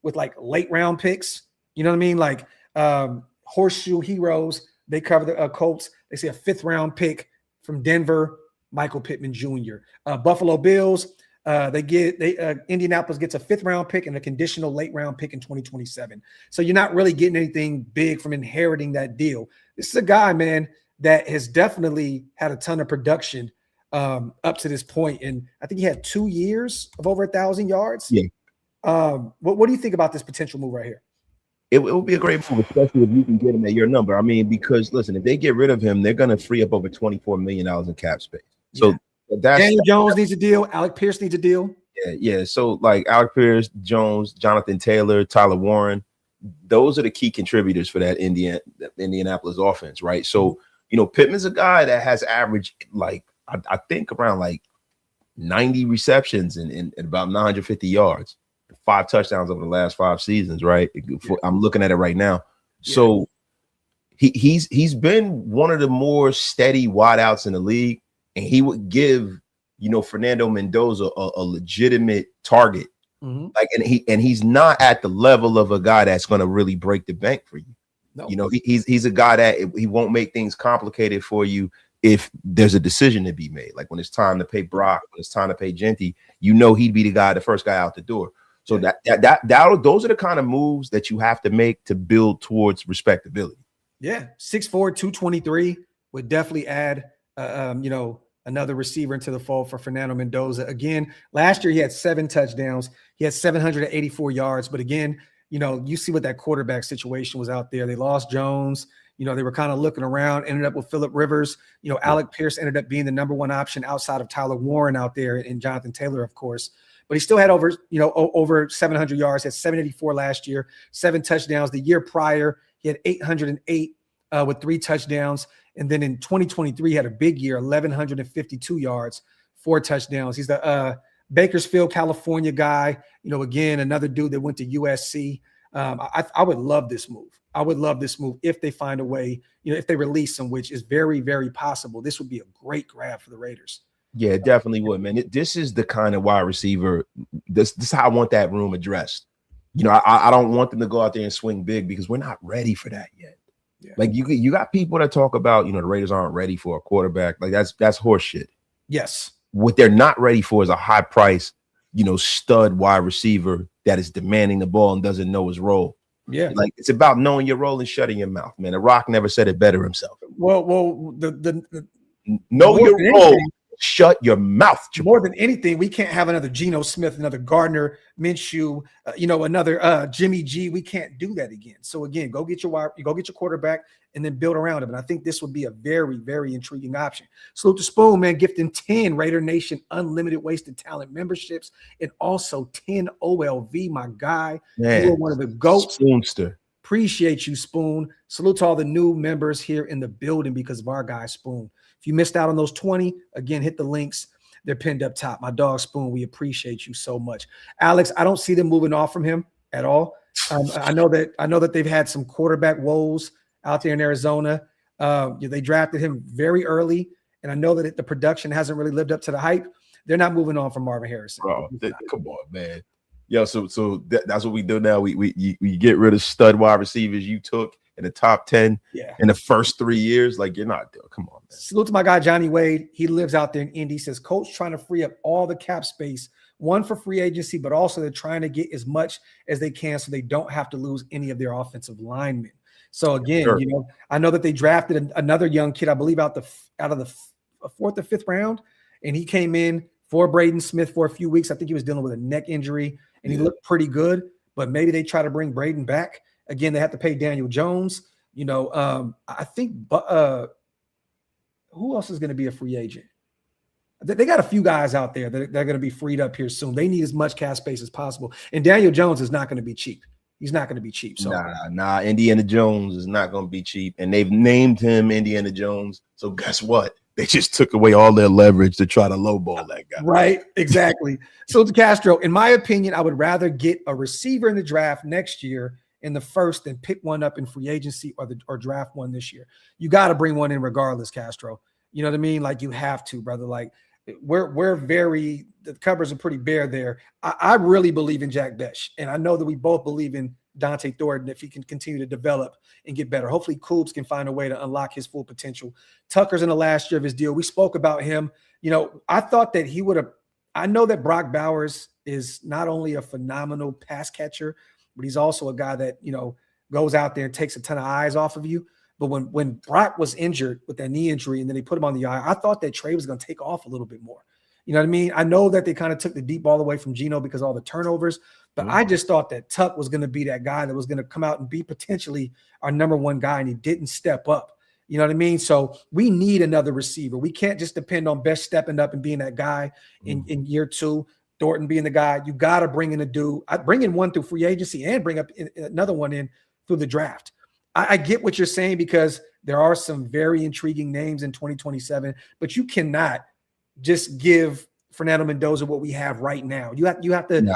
A: with like late round picks. You know what I mean? Like Horseshoe Heroes, they cover the Colts. They see a 5th round pick from Denver, Michael Pittman Jr. Buffalo Bills, Indianapolis gets a 5th round pick and a conditional late round pick in 2027. So you're not really getting anything big from inheriting that deal. This is a guy, man, that has definitely had a ton of production up to this point. And I think he had 2 years of over 1,000 yards.
C: Yeah.
A: What do you think about this potential move right here?
C: It would be a great move, especially if you can get him at your number. I mean, because listen, if they get rid of him, they're going to free up over $24 million in cap space. So
A: Daniel Jones needs a deal. Alec Pierce needs a deal.
C: Yeah. So like Alec Pierce, Jones, Jonathan Taylor, Tyler Warren, those are the key contributors for that Indianapolis offense, right? So, Pittman's a guy that has averaged like I think around like 90 receptions and about 950 yards. 5 touchdowns over the last 5 seasons, right? I'm looking at it right now. So he's been one of the more steady wideouts in the league, and he would give Fernando Mendoza a legitimate target. Like, and he's not at the level of a guy that's going to really break the bank for you. No. He's a guy that he won't make things complicated for you if there's a decision to be made. Like when it's time to pay Brock, when it's time to pay Genty, he'd be the first guy out the door. So those are the kind of moves that you have to make to build towards respectability. Yeah,
A: 6'4", 223 would definitely add, another receiver into the fold for Fernando Mendoza. Again, last year he had 7 touchdowns. He had 784 yards. But again, you see what that quarterback situation was out there. They lost Jones. They were kind of looking around, ended up with Phillip Rivers. Alec Pierce ended up being the number 1 option outside of Tyler Warren out there and Jonathan Taylor, of course. But he still had over 700 yards, had 784 last year, 7 touchdowns. The year prior, he had 808 with 3 touchdowns. And then in 2023, he had a big year, 1,152 yards, 4 touchdowns. He's the Bakersfield, California guy. Again, another dude that went to USC. I would love this move. I would love this move if they find a way, if they release him, which is very, very possible. This would be a great grab for the Raiders.
C: Yeah, it definitely would, man. This is the kind of wide receiver. This is how I want that room addressed. I don't want them to go out there and swing big because we're not ready for that yet. Yeah. Like you got people that talk about, the Raiders aren't ready for a quarterback. Like that's horseshit.
A: Yes.
C: What they're not ready for is a high price, stud wide receiver that is demanding the ball and doesn't know his role.
A: Yeah.
C: Like it's about knowing your role and shutting your mouth, man. The Rock never said it better himself.
A: Well,
C: know your role. Shut your mouth.
A: More than anything, we can't have another Geno Smith, another Gardner Minshew, another Jimmy G. We can't do that again. So again, go get your quarterback and then build around him. And I think this would be a very, very intriguing option. Salute to Spoon, man, gifting 10 Raider Nation unlimited wasted talent memberships and also 10 OLV, my guy.
C: Man,
A: you are one of the GOATs.
C: Spoonster.
A: Appreciate you, Spoon. Salute to all the new members here in the building because of our guy, Spoon. If you missed out on those 20, again, hit the links. They're pinned up top. My dog, Spoon, we appreciate you so much. Alex, I don't see them moving off from him at all. I know that they've had some quarterback woes out there in Arizona. They drafted him very early, and I know that the production hasn't really lived up to the hype. They're not moving on from Marvin Harrison.
C: Bro, come on, man. Yo, so that's what we do now. We get rid of stud wide receivers you took in the top 10 in the first 3 years. Like, you're not doing. Come on, man.
A: Salute to my guy Johnny Wade. He lives out there in Indy. He says, Coach trying to free up all the cap space, one for free agency, but also they're trying to get as much as they can so they don't have to lose any of their offensive linemen. So again, I know that they drafted another young kid, I believe out of the 4th or 5th round, and he came in for Braden Smith for a few weeks. I think he was dealing with a neck injury, and he looked pretty good. But maybe they try to bring Braden back. Again, they have to pay Daniel Jones. I think who else is going to be a free agent? They got a few guys out there that they're going to be freed up here soon. They need as much cap space as possible. And Daniel Jones is not going to be cheap. He's not going to be cheap. So
C: Nah. Indiana Jones is not going to be cheap. And they've named him Indiana Jones. So guess what? They just took away all their leverage to try to lowball that guy.
A: Right, exactly. So to Castro, in my opinion, I would rather get a receiver in the draft next year in the first than pick one up in free agency or draft one this year. You got to bring one in regardless, Castro. You know what I mean? Like, you have to, brother. Like, the covers are pretty bare there. I really believe in Jack Besh, and I know that we both believe in Dante Thornton if he can continue to develop and get better. Hopefully Coops can find a way to unlock his full potential. Tucker's in the last year of his deal. We spoke about him. I thought that he would have – I know that Brock Bowers is not only a phenomenal pass catcher, but he's also a guy that, goes out there and takes a ton of eyes off of you. But when Brock was injured with that knee injury and then they put him on the IR, I thought that Trey was going to take off a little bit more. You know what I mean? I know that they kind of took the deep ball away from Geno because of all the turnovers, but I just thought that Tuck was going to be that guy that was going to come out and be potentially our number one guy, and he didn't step up. You know what I mean? So we need another receiver. We can't just depend on Best stepping up and being that guy in year 2. Thornton being the guy. You got to bring in a dude. I bring in one through free agency and bring up another one in through the draft. I get what you're saying because there are some very intriguing names in 2027, but you cannot just give Fernando Mendoza what we have right now. You have to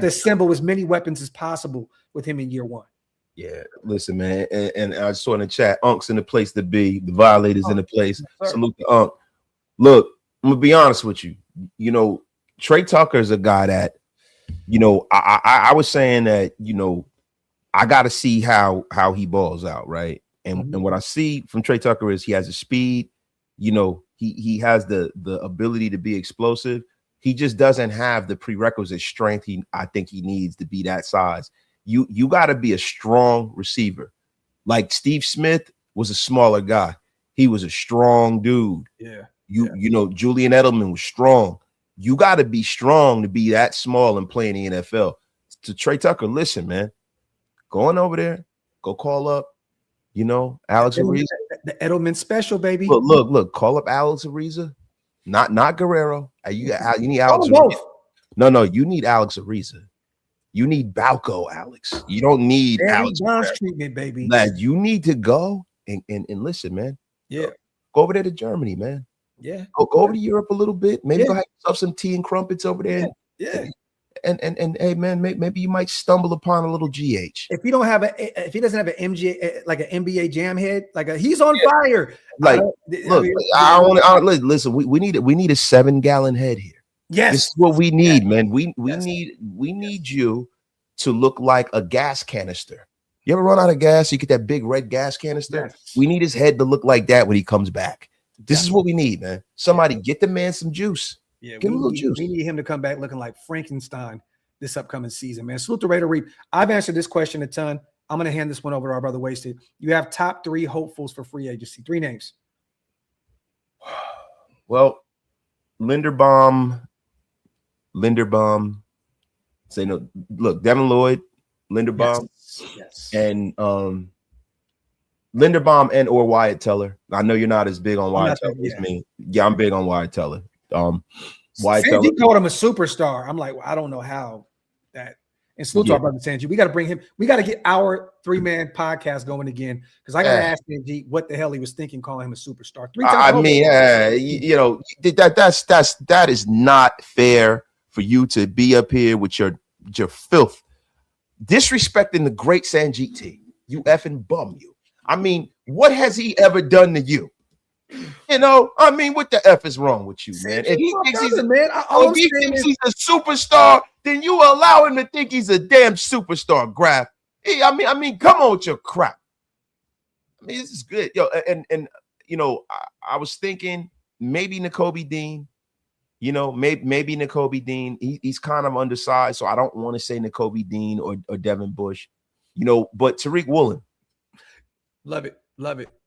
A: assemble as many weapons as possible with him in year 1.
C: Yeah, listen, man, and I saw in the chat, Unk's in the place to be. The Violators in the place. Salute to Unk. Look, I'm gonna be honest with you. Trey Tucker is a guy that, I was saying that, I got to see how he balls out, right? And what I see from Trey Tucker is he has the speed, he has the ability to be explosive. He just doesn't have the prerequisite strength I think he needs to be that size. You got to be a strong receiver. Like Steve Smith was a smaller guy. He was a strong dude.
A: Yeah.
C: Julian Edelman was strong. You got to be strong to be that small and play in the NFL. To Trey Tucker, listen, man, going over there, go call up, Alex Ariza.
A: The Edelman special, baby.
C: Look, call up Alex Ariza, not Guerrero. You need Alex Ariza. No, you need Alex Ariza. You need Balco, Alex. You don't need Alex
A: treatment, baby.
C: Lad, you need to go and listen, man.
A: Yeah.
C: Go over there to Germany, man.
A: Yeah.
C: Go over to Europe a little bit. Maybe go have yourself some tea and crumpets over there.
A: Yeah.
C: and hey man, maybe you might stumble upon a little GH.
A: If he doesn't have an MJ like an NBA jam head, he's on fire.
C: Like, listen. We need a 7-gallon head here.
A: Yes,
C: this is what we need, man. We need you to look like a gas canister. You ever run out of gas? You get that big red gas canister. Yes. We need his head to look like that when he comes back. This is what we need, man. Somebody get the man some juice.
A: Yeah,
C: give him a little juice.
A: We need him to come back looking like Frankenstein this upcoming season, man. Salute to Raider Reap. I've answered this question a ton. I'm going to hand this one over to our brother Wasted. You have top 3 hopefuls for free agency. 3 names.
C: Well, Linderbaum. Say no. Look, Devin Lloyd, Linderbaum,
A: yes.
C: And Linderbaum and or Wyatt Teller. I know you're not as big on Wyatt Teller as me. Yeah, I'm big on Wyatt Teller. Wyatt Teller.
A: Sanjit called him a superstar. I'm like, well, I don't know how that. And salute to our brother Sanjit. We got to bring him. We got to get our 3-man podcast going again because I got to ask Sanjit what the hell he was thinking calling him a superstar. 3 times.
C: I mean, that is not fair for you to be up here with your filth, disrespecting the great Sanjit T. You effing bum, you. I mean, what has he ever done to you? You know, I mean, what the F is wrong with you, man? If he thinks he's a superstar, then you allow him to think he's a damn superstar, Graf. I mean, come on with your crap. I mean, this is good. Yo, and you know, I was thinking maybe Nakobe Dean. You know, maybe Nakobe Dean. He's kind of undersized, so I don't want to say Nakobe Dean or Devin Bush. You know, but Tariq Woolen.
A: Love it.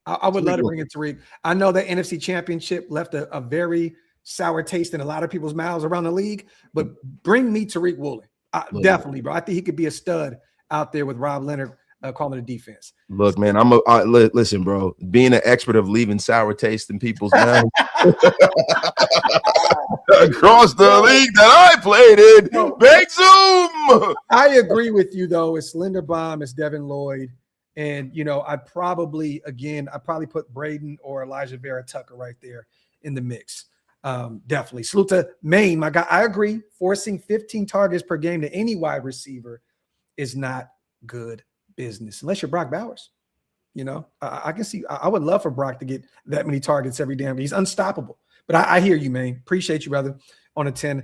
A: I would love to bring in Tariq. I know that NFC Championship left a very sour taste in a lot of people's mouths around the league, but bring me Tariq Woolen. Definitely, bro. I think he could be a stud out there with Rob Leonard calling the defense.
C: Look, man, listen, bro. Being an expert of leaving sour taste in people's mouths across the league that I played in, big Zoom.
A: I agree with you, though. It's Linderbaum, it's Devin Lloyd. And, you know, I'd probably put Braden or Elijah Vera Tucker right there in the mix. Definitely. Salute to Maine, my guy. I agree. Forcing 15 targets per game to any wide receiver is not good business, unless you're Brock Bowers. You know, I can see. I would love for Brock to get that many targets every damn day. He's unstoppable. But I hear you, man. Appreciate you, brother, on a $10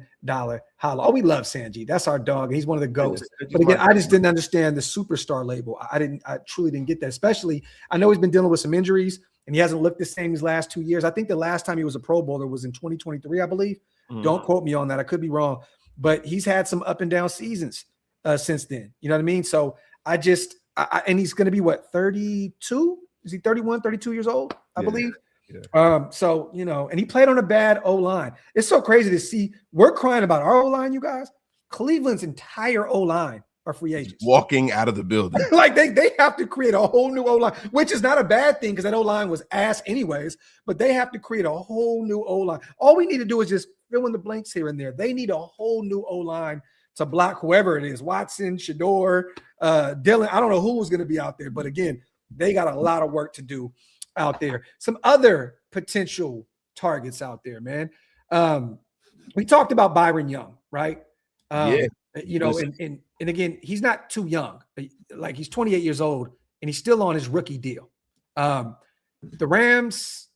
A: holla. Oh, we love Sanjit. That's our dog. He's one of the GOATs. But again, I just didn't understand the superstar label. I truly didn't get that. Especially, I know he's been dealing with some injuries and he hasn't looked the same these last 2 years. I think the last time he was a Pro Bowler was in 2023, I believe. Don't quote me on that. I could be wrong. But he's had some up and down seasons since then. You know what I mean? So and he's going to be what, 32? Is he 31, 32 years old, I believe? Yeah. So, you know, and he played on a bad O-line. It's so crazy to see. We're crying about our O-line, you guys. Cleveland's entire O-line are free agents.
C: Walking out of the building.
A: Like they have to create a whole new O-line, which is not a bad thing because that O-line was ass anyways, but they have to create a whole new O-line. All we need to do is just fill in the blanks here and there. They need a whole new O-line to block whoever it is, Watson, Shador, Dylan. I don't know who was going to be out there, but again, they got a lot of work to do out there. Some other potential targets out there, man. We talked about Byron Young, right? You know, and again, he's not too young. Like, he's 28 years old and he's still on his rookie deal. The Rams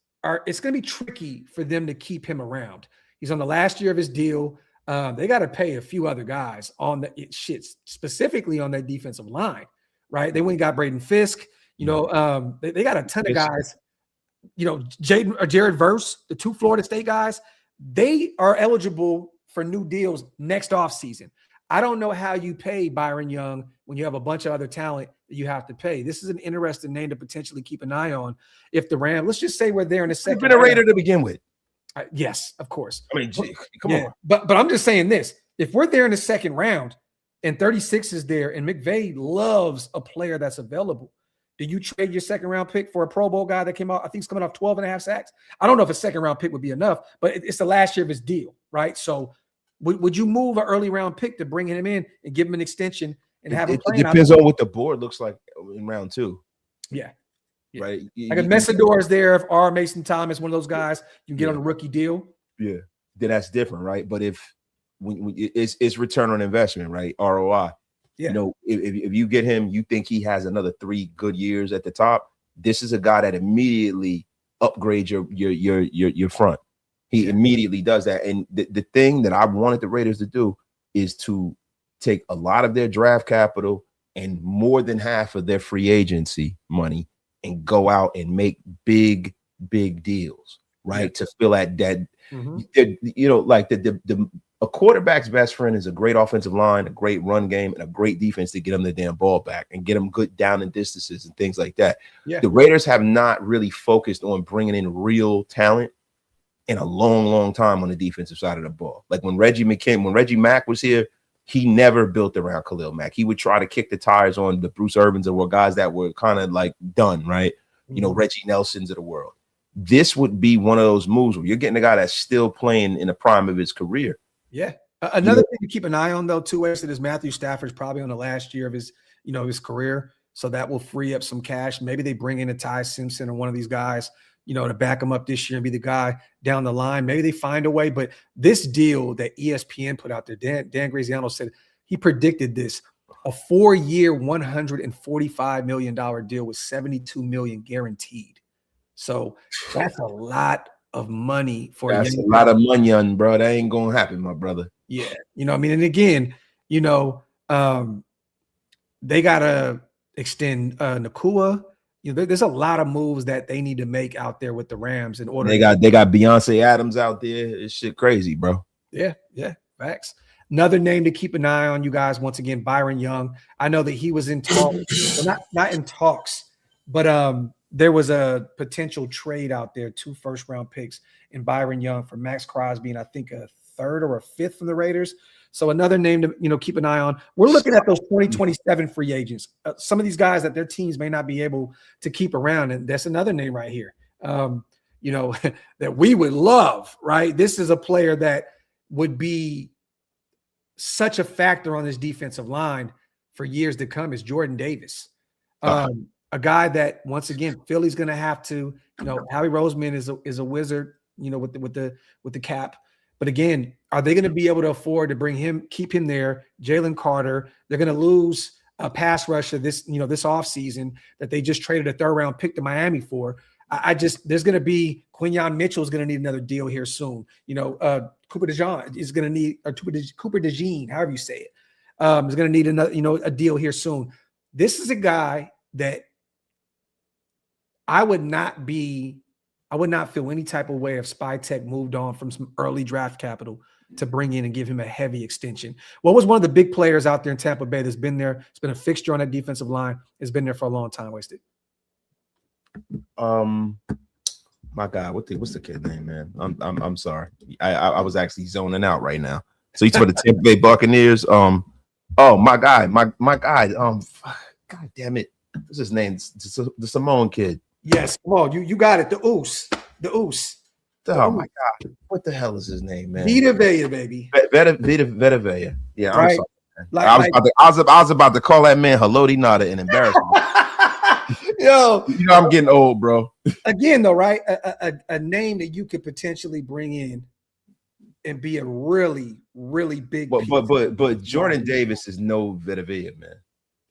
A: it's going to be tricky for them to keep him around. He's on the last year of his deal. They got to pay a few other guys on specifically on that defensive line, right? They went and got Braden Fisk. You know, they got a ton of guys. You know, Jared Verse, the 2 Florida State guys, they are eligible for new deals next offseason. I don't know how you pay Byron Young when you have a bunch of other talent that you have to pay. This is an interesting name to potentially keep an eye on. If the Rams, let's just say we're there in a second.
C: You've been a Raider to begin with.
A: Yes, of course.
C: I mean, come on.
A: But I'm just saying this. If we're there in the second round and 36 is there and McVay loves a player that's available, do you trade your second round pick for a Pro Bowl guy that came out? I think he's coming off 12 and a half sacks. I don't know if a second round pick would be enough, but it's the last year of his deal, right? So would you move an early round pick to bring him in and give him an extension and have him play? It
C: depends on what the board looks like in round 2.
A: Yeah.
C: Right.
A: Like if Messador is there, if R. Mason Thomas, one of those guys, you can get on a rookie deal.
C: Yeah. Then that's different, right? But if it's return on investment, right? ROI.
A: Yeah.
C: You know, if you get him, you think he has another 3 good years at the top. This is a guy that immediately upgrades your front. He immediately does that. And the thing that I wanted the Raiders to do is to take a lot of their draft capital and more than half of their free agency money and go out and make big deals, right? To fill that you know, like a quarterback's best friend is a great offensive line, a great run game, and a great defense to get them the damn ball back and get them good down and distances and things like that. Yeah. The Raiders have not really focused on bringing in real talent in a long time on the defensive side of the ball. Like when Reggie Mack was here, he never built around Khalil Mack. He would try to kick the tires on the Bruce Urbans or guys that were kind of like done, right? You know, Reggie Nelsons of the world. This would be one of those moves where you're getting a guy that's still playing in the prime of his career.
A: Yeah. Another thing to keep an eye on, though, too, is Matthew Stafford's probably on the last year of his career. So that will free up some cash. Maybe they bring in a Ty Simpson or one of these guys, to back him up this year and be the guy down the line. Maybe they find a way. But this deal that ESPN put out there, Dan Graziano said he predicted this, a 4-year, $145 million deal with $72 million guaranteed. So that's a lot of money for
C: that's a lot of money, bro. That ain't gonna happen, my brother.
A: Yeah, and again, they gotta extend Nakua. There's a lot of moves that they need to make out there with the Rams in order. They got
C: Beyonce Adams out there. It's shit crazy, bro.
A: Yeah, facts. Another name to keep an eye on, you guys. Once again, Byron Young. I know that he was in talks, well, not in talks, but there was a potential trade out there, 2 first-round picks in Byron Young for Max Crosby, and I think a 3rd or a 5th from the Raiders. So another name to keep an eye on. We're looking at those 2027 free agents. Some of these guys that their teams may not be able to keep around, and that's another name right here. That we would love, right? This is a player that would be such a factor on this defensive line for years to come is Jordan Davis. A guy that, once again, Philly's going to have to, Howie Roseman is a wizard, with the cap. But again, are they going to be able to afford to keep him there? Jalen Carter, they're going to lose a pass rusher this offseason that they just traded a 3rd-round pick to Miami for. There's going to be Quinyon Mitchell is going to need another deal here soon. Cooper DeJean is going to need, or Cooper DeJean, however you say it, is going to need another, a deal here soon. This is a guy that I would not feel any type of way if Spytech moved on from some early draft capital to bring in and give him a heavy extension. What was one of the big players out there in Tampa Bay that's been there? It's been a fixture on that defensive line. It's been there for a long time. Wasted.
C: My God, what's the kid name, man? I'm sorry. I was actually zoning out right now. So you talk about the Tampa Bay Buccaneers. Oh my guy. God damn it. What's his name? The Samoan kid.
A: Yes. Well, you got it. The Oos.
C: Oh my God. What the hell is his name, man?
A: Vita Vea, baby.
C: Vita Vea. Yeah, I'm
A: right.
C: sorry. I was about to call that man Haloti Nada and embarrass him.
A: Yo,
C: I'm getting old, bro.
A: Again, though, right? A name that you could potentially bring in and be a really, really big.
C: But Jordan Davis is no Vita Vea, man.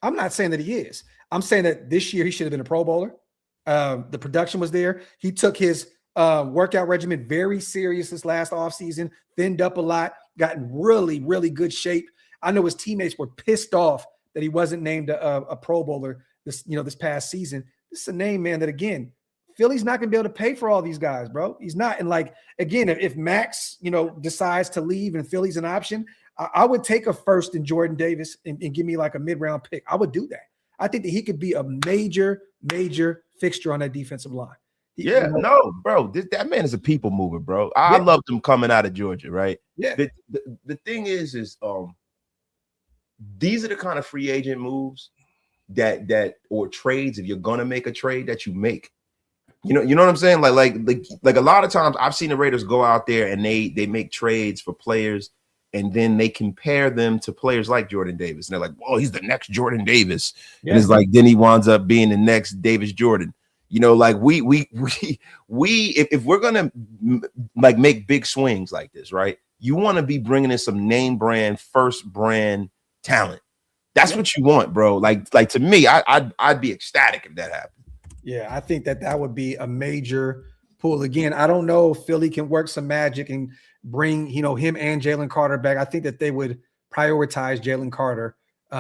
A: I'm not saying that he is. I'm saying that this year he should have been a Pro Bowler. The production was there. He took his workout regimen very serious this last offseason, thinned up a lot, got in really, really good shape. I know his teammates were pissed off that he wasn't named a Pro Bowler this past season. This is a name, man, that again, Philly's not going to be able to pay for all these guys, bro. He's not. And again, if Max, decides to leave and Philly's an option, I would take a 1st in Jordan Davis and give me like a mid-round pick. I would do that. I think that he could be a major fixture on that defensive line.
C: No, bro. That man is a people mover, bro. I loved him coming out of Georgia, right?
A: Yeah.
C: The thing is these are the kind of free agent moves that or trades, if you're gonna make a trade, that you make. You know what I'm saying? Like a lot of times I've seen the Raiders go out there and they make trades for players, and then they compare them to players like Jordan Davis. And they're like, "Well, he's the next Jordan Davis." Yeah. And it's like, then he winds up being the next Davis Jordan. Like we if we're gonna like make big swings like this, right? You want to be bringing in some name brand, first brand talent. That's what you want, bro. Like to me, I'd be ecstatic if that happened.
A: Yeah, I think that would be a major pull. Again, I don't know if Philly can work some magic and bring, him and Jalen Carter back. I think that they would prioritize Jalen Carter.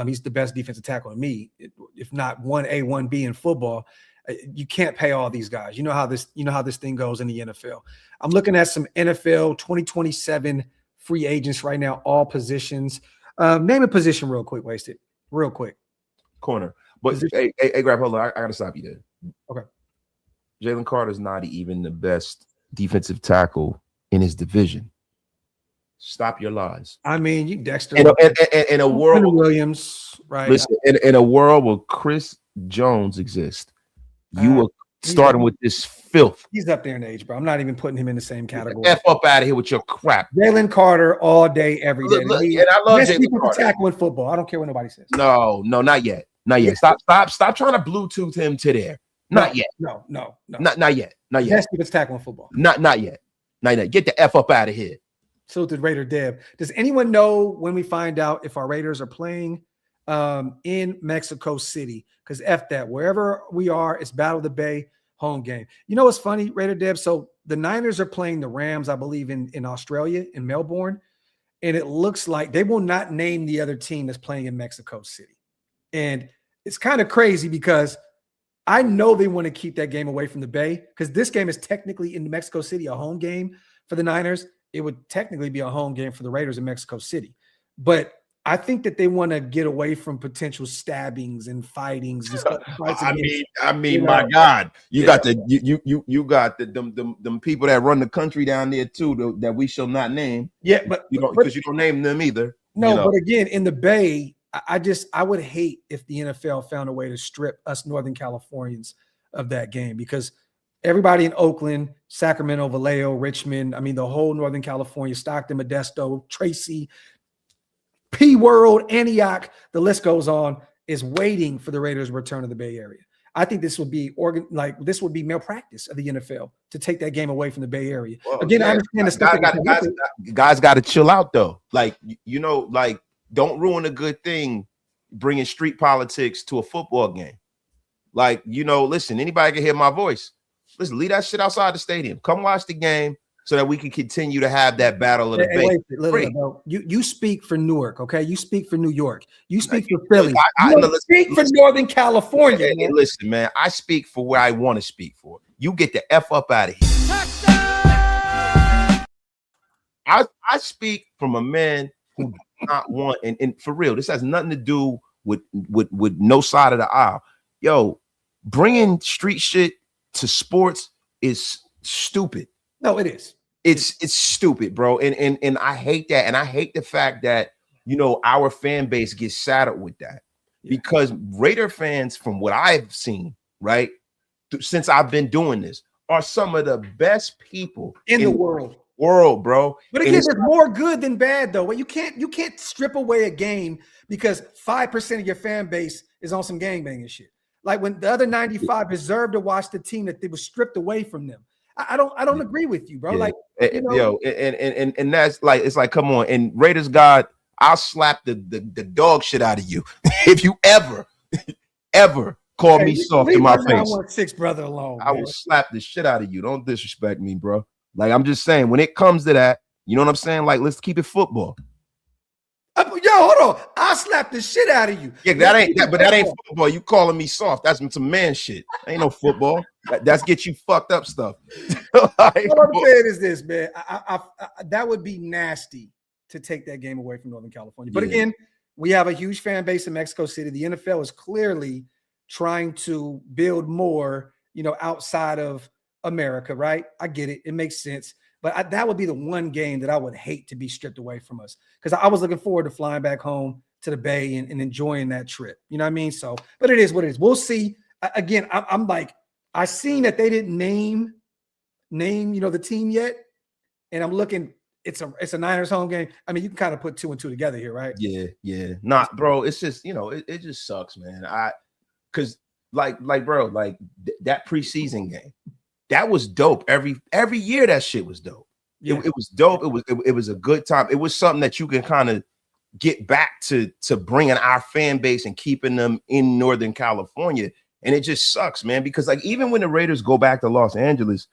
A: He's the best defensive tackle to me, if not 1A, 1B in football. You can't pay all these guys. You know how this thing goes in the NFL. I'm looking at some NFL 2027 free agents right now, all positions. Name a position real quick, Wasted. Real quick.
C: Corner. But hey, Grab, hold on. I gotta stop you there.
A: Okay.
C: Jalen Carter's not even the best defensive tackle in his division. Stop your lies.
A: I mean, you Dexter
C: in a world
A: Williams, right?
C: Listen, in a world where Chris Jones exists, you were starting with this filth.
A: He's up there in age, bro. I'm not even putting him in the same category.
C: F up out of here with your crap.
A: Jalen Carter all day, every day.
C: Look, and I love
A: Jalen
C: Carter.
A: Tackle in football. I don't care what nobody says.
C: No, not yet. Not yet. Stop trying to Bluetooth him to there. Not yet.
A: No.
C: Not yet.
A: Best defensive tackle in football.
C: Not yet. Get the F up out of here.
A: So did Raider Dev. Does anyone know when we find out if our Raiders are playing in Mexico City? Because F that. Wherever we are, it's Battle of the Bay home game. You know what's funny, Raider Dev? So the Niners are playing the Rams, I believe, in Australia, in Melbourne. And it looks like they will not name the other team that's playing in Mexico City. And it's kind of crazy because I know they want to keep that game away from the Bay because this game is technically in Mexico City, a home game for the Niners. It would technically be a home game for the Raiders in Mexico City. But I think that they want to get away from potential stabbings and fightings.
C: I mean, my God, you got them people that run the country down there too that we shall not name.
A: Yeah, but
C: you don't name them either.
A: No, but again, in the Bay, I would hate if the NFL found a way to strip us Northern Californians of that game because everybody in Oakland, Sacramento, Vallejo, Richmond, I mean, the whole Northern California, Stockton, Modesto, Tracy, P World, Antioch, the list goes on, is waiting for the Raiders' return to the Bay Area. I think this would be malpractice of the NFL to take that game away from the Bay Area. Well, again, I understand the stuff.
C: Guys got to chill out though. Don't ruin a good thing bringing street politics to a football game. Listen, anybody can hear my voice. Listen, leave that shit outside the stadium. Come watch the game so that we can continue to have that battle of the Bay.
A: You speak for Newark, okay? You speak for New York. You speak for Philly. You speak for Northern California.
C: Hey, listen, man, I speak for where I want to speak for. You get the F up out of here. I speak from a man who does not want, and for real, this has nothing to do with no side of the aisle. Yo, bringing street shit to sports is stupid.
A: No, it is.
C: It's stupid, bro. And I hate that. And I hate the fact that, our fan base gets saddled with that. Because Raider fans, from what I've seen, right, since I've been doing this, are some of the best people
A: in the world,
C: bro.
A: But again, there's more good than bad, though. You can't strip away a game because 5% of your fan base is on some gangbanging shit. Like when the other 95 deserved to watch the team that they was stripped away from them. I don't agree with you, bro.
C: Yeah. And that's like, it's like, come on. And Raiders God, I'll slap the dog shit out of you if you ever call me soft in my face.
A: 916 brother alone.
C: I will slap the shit out of you. Don't disrespect me, bro. Like, I'm just saying, when it comes to that, you know what I'm saying? Like, let's keep it football.
A: Yo, hold on. I'll slap the shit out of you.
C: Yeah, that ain't football. You calling me soft. That's some man shit. Ain't no football. That's get you fucked up stuff.
A: What I'm saying is this, man. I that would be nasty to take that game away from Northern California. But again, we have a huge fan base in Mexico City. The NFL is clearly trying to build more, outside of America, right? I get it. It makes sense. But that would be the one game that I would hate to be stripped away from us because I was looking forward to flying back home to the Bay and enjoying that trip. You know what I mean? So, but it is what it is. We'll see. Again, I'm like, I seen that they didn't name, the team yet. And I'm looking, it's a Niners home game. I mean, you can kind of put 2 and 2 together here, right?
C: Yeah. Not, bro. It's just, it just sucks, man. Cause bro, that preseason game, that was dope. Every year that shit was dope.
A: Yeah.
C: It was dope. It was a good time. It was something that you can kind of get back to bringing our fan base and keeping them in Northern California. And it just sucks, man, because like even when the Raiders go back to Los Angeles,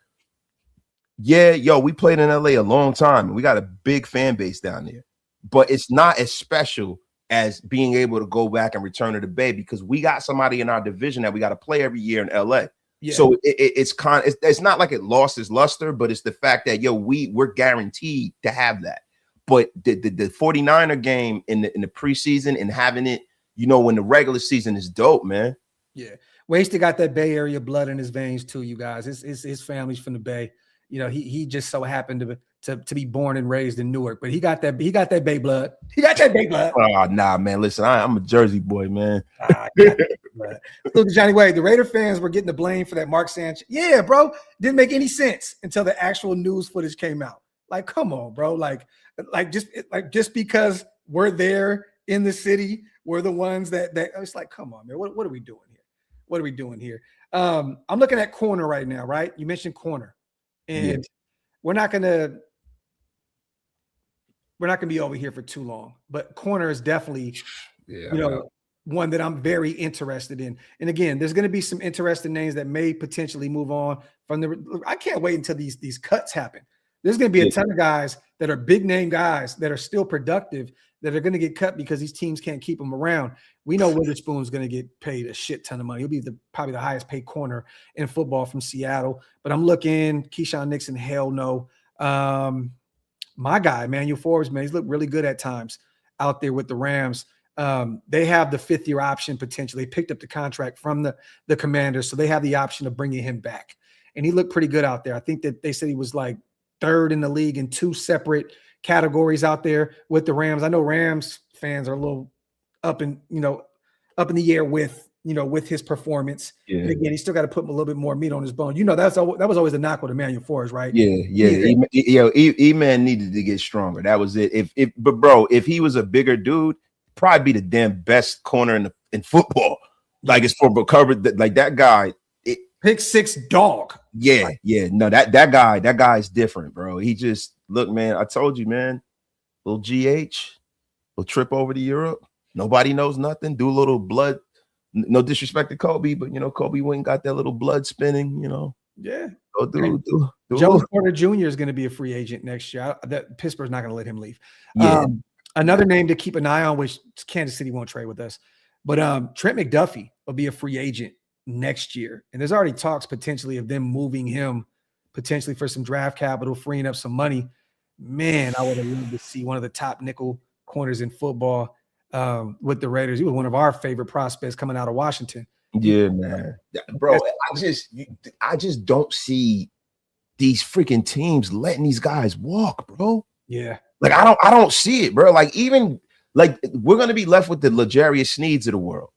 C: we played in LA a long time and we got a big fan base down there, but it's not as special as being able to go back and return to the Bay because we got somebody in our division that we got to play every year in LA. Yeah. So it's not like it lost its luster, but it's the fact that we're guaranteed to have that. But the 49er game in the preseason and having it, when the regular season is dope, man.
A: Yeah, Wasted got that Bay Area blood in his veins too, you guys. His family's from the Bay. He just so happened to be born and raised in Newark, but he got that Bay blood. He got that Bay blood.
C: Oh nah, man. Listen, I'm a Jersey boy, man.
A: Look, Johnny Wade, the Raider fans were getting the blame for that Mark Sanchez. Yeah, bro, didn't make any sense until the actual news footage came out. Like, come on, bro. Like just because we're there in the city, we're the ones that it's like, come on, man. What are we doing here? What are we doing here? I'm looking at corner right now, right? You mentioned corner. And we're not gonna be over here for too long, but corner is definitely, one that I'm very interested in. And again, there's going to be some interesting names that may potentially move on from I can't wait until these cuts happen. There's going to be a ton of guys that are big name guys that are still productive that are going to get cut because these teams can't keep them around. We know Witherspoon's going to get paid a shit ton of money. He'll be probably the highest paid corner in football from Seattle. But I'm looking, Keyshawn Nixon, hell no. My guy, Emmanuel Forbes, man, he's looked really good at times out there with the Rams. They have the 5th-year option potentially. They picked up the contract from the Commanders, so they have the option of bringing him back. And he looked pretty good out there. I think that they said he was like 3rd in the league in 2 separate categories out there with the Rams. I know Rams fans are a little up in the air with his performance. Yeah. And again, he still got to put a little bit more meat on his bone. That was always the knock with Emmanuel Forbes, right?
C: Yeah. E-Man needed to get stronger. That was it. But bro, if he was a bigger dude, probably be the damn best corner in football. Like it's for covered like that guy.
A: Pick 6 dog.
C: Yeah. No, that guy's different, bro. He just look, man. I told you, man. Little GH, little trip over to Europe. Nobody knows nothing. Do a little blood. No disrespect to Kobe, but Kobe went and got that little blood spinning.
A: Yeah.
C: Go do
A: Joe Porter Jr. is going to be a free agent next year. Pittsburgh's not going to let him leave.
C: Yeah.
A: Another name to keep an eye on, which Kansas City won't trade with us, but Trent McDuffie will be a free agent next year. And there's already talks potentially of them moving him potentially for some draft capital, freeing up some money. Man, I would have loved to see one of the top nickel corners in football with the Raiders. He was one of our favorite prospects coming out of Washington.
C: Yeah, man. Bro, I just don't see these freaking teams letting these guys walk, bro.
A: Yeah.
C: Like I don't see it, bro. Like even like we're gonna be left with the L'Jarius Sneeds of the world.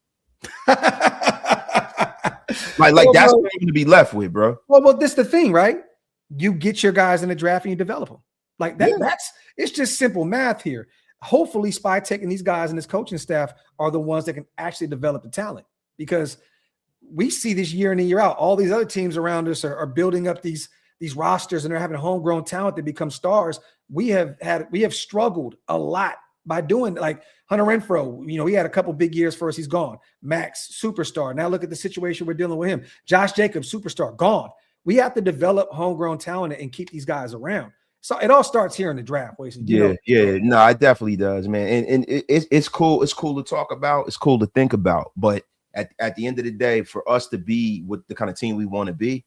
C: Like that's what we're gonna be left with, bro.
A: Well, this is the thing, right? You get your guys in the draft and you develop them. Like that. Yeah. It's just simple math here. Hopefully, Spytek and these guys and his coaching staff are the ones that can actually develop the talent, because we see this year in and year out. All these other teams around us are building up these rosters and they're having homegrown talent that become stars. We have struggled a lot by doing, like Hunter Renfrow. He had a couple big years for us. He's gone. Max, superstar. Now look at the situation we're dealing with him. Josh Jacobs, superstar, gone. We have to develop homegrown talent and keep these guys around. So it all starts here in the draft.
C: Yeah. No, it definitely does, man. And it's cool. It's cool to talk about. It's cool to think about. But at the end of the day, for us to be with the kind of team we want to be,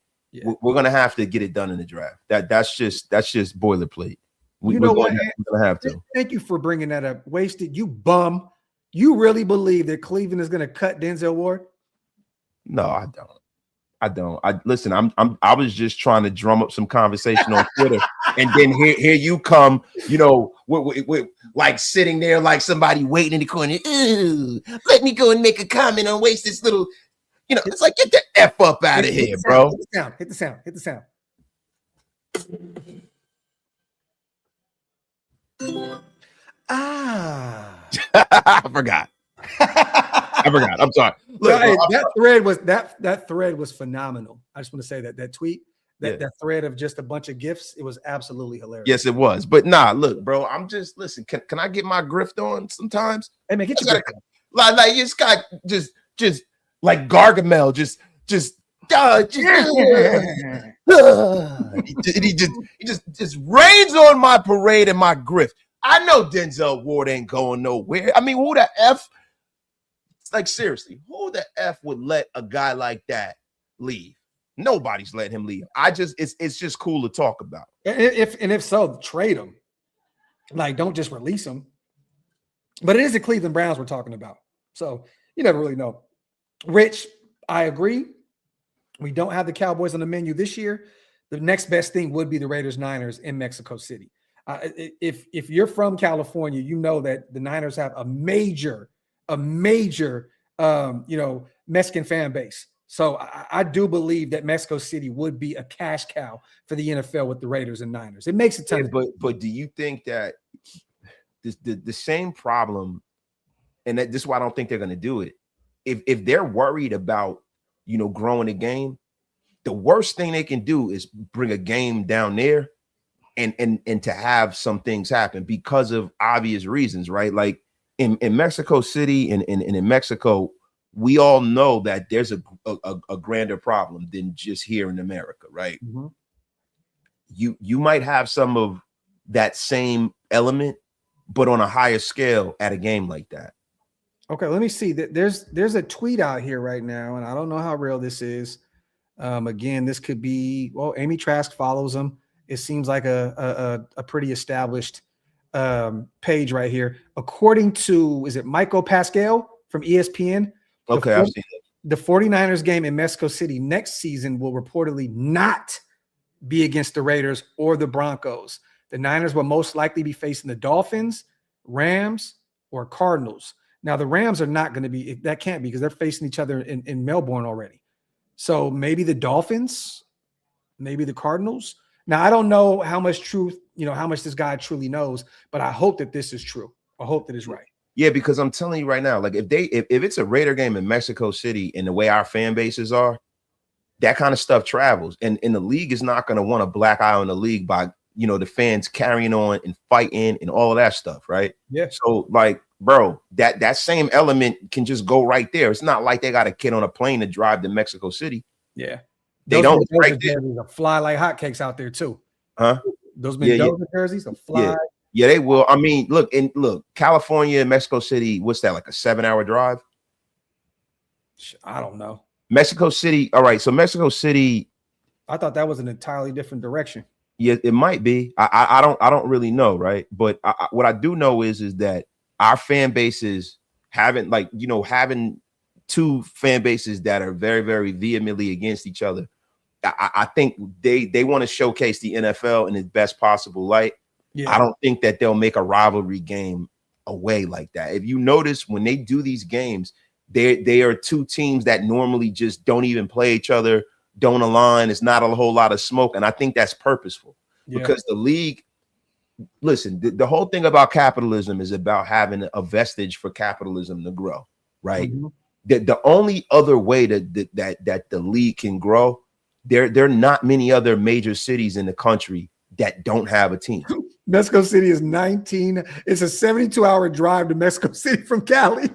C: we're gonna have to get it done in the draft. That's just boilerplate. We're gonna have to.
A: Thank you for bringing that up. Wasted, you bum. You really believe that Cleveland is gonna cut Denzel Ward?
C: No, I don't. Listen. I was just trying to drum up some conversation on Twitter, and then here you come. We're like sitting there like somebody waiting in the corner. Ooh, let me go and make a comment on Wasted's little. It's like, get the F up out of here, bro.
A: Hit the sound.
C: I forgot. I'm sorry. Look,
A: that thread was phenomenal. I just want to say that tweet that thread of just a bunch of gifts. It was absolutely hilarious.
C: Yes, it was. But nah, look, bro, I'm just listen. Can I get my grift on sometimes?
A: Hey man, get your grift on.
C: Like it's got just like Gargamel, just he just rains on my parade and my grift. I know Denzel Ward ain't going nowhere. I mean, who the F? Like seriously, who the F would let a guy like that leave? Nobody's letting him leave. It's just cool to talk about.
A: If so, trade him. Like, don't just release him. But it is the Cleveland Browns we're talking about. So you never really know. Rich, I agree. We don't have the Cowboys on the menu this year. The next best thing would be the Raiders-Niners in Mexico City. If you're from California, you know that the Niners have a major Mexican fan base. So I do believe that Mexico City would be a cash cow for the NFL with the Raiders and Niners. It makes a ton.
C: But do you think that the same problem, and this is why I don't think they're going to do it. If they're worried about growing a game, the worst thing they can do is bring a game down there and to have some things happen because of obvious reasons, right? Like in Mexico City and in Mexico, we all know that there's a grander problem than just here in America, right? Mm-hmm. You might have some of that same element, but on a higher scale at a game like that.
A: Okay, let me see. There's a tweet out here right now, and I don't know how real this is. Again, this could be, well, Amy Trask follows him. It seems like a pretty established page right here. According to, is it Michael Pascal from ESPN?
C: Okay, I've seen it.
A: The 49ers game in Mexico City next season will reportedly not be against the Raiders or the Broncos. The Niners will most likely be facing the Dolphins, Rams, or Cardinals. Now, the Rams are not going to be, that can't be because they're facing each other in Melbourne already. So maybe the Dolphins, maybe the Cardinals. Now, I don't know how much truth, how much this guy truly knows, but I hope that this is true. I hope that it's right.
C: Yeah, because I'm telling you right now, like if it's a Raider game in Mexico City and the way our fan bases are, that kind of stuff travels. And the league is not going to want a black eye on the league by, the fans carrying on and fighting and all of that stuff, right?
A: Yeah.
C: So like, bro, that same element can just go right there. It's not like they got a kid on a plane to drive to Mexico City.
A: Yeah.
C: They don't right there.
A: They'll fly like hotcakes out there too.
C: Huh?
A: Those Mendoza jerseys will fly.
C: Yeah, they will. I mean, look, California, Mexico City, what's that, like a 7-hour drive?
A: I don't know.
C: Mexico City. All right. So Mexico City.
A: I thought that was an entirely different direction.
C: Yeah, it might be. I don't really know, right? But what I do know is that our fan bases having two fan bases that are very, very vehemently against each other. I think they want to showcase the NFL in its best possible light. Yeah. I don't think that they'll make a rivalry game away like that. If you notice, when they do these games, they are two teams that normally just don't even play each other, don't align. It's not a whole lot of smoke. And I think that's purposeful because the league, listen, the whole thing about capitalism is about having a vestige for capitalism to grow, right? Mm-hmm. The only other way that the league can grow, there are not many other major cities in the country that don't have a team.
A: Mexico City is 19. It's a 72-hour drive to Mexico City from Cali.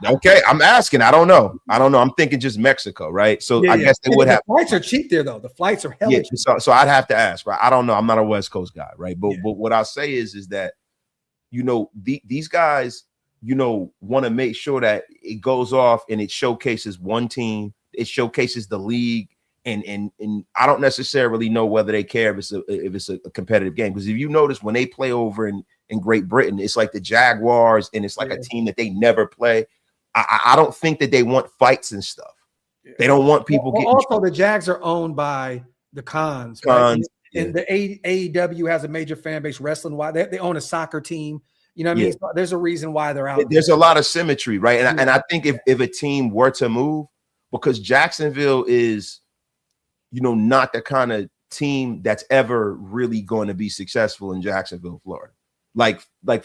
C: Okay, I'm asking. I don't know. I'm thinking just Mexico, right? So I guess they would have.
A: The flights are cheap there, though. The flights are hella cheap.
C: So I'd have to ask, right? I don't know. I'm not a West Coast guy, right? But what I'll say is that, these guys, want to make sure that it goes off and it showcases one team. It showcases the league. And I don't necessarily know whether they care if it's a competitive game, because if you notice when they play over in Great Britain, it's like the Jaguars and it's like a team that they never play. I don't think that they want fights and stuff. Yeah. They don't want people getting.
A: Also, the Jags are owned by the Khans. Right? And the AEW has a major fan base wrestling. Why they own a soccer team. You know what I mean? So there's a reason why they're out.
C: There's a lot of symmetry, right? And I think if a team were to move, because Jacksonville is, not the kind of team that's ever really going to be successful in Jacksonville, Florida. Like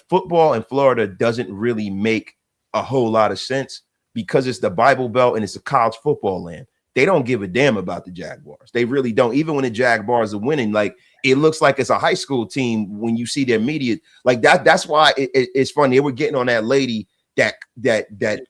C: football in Florida doesn't really make a whole lot of sense because it's the Bible Belt and it's a college football land. they don't give a damn about the Jaguars. They really don't. Even when the Jaguars are winning, like it looks like it's a high school team when you see their media. Like that's why it's funny. They were getting on that lady that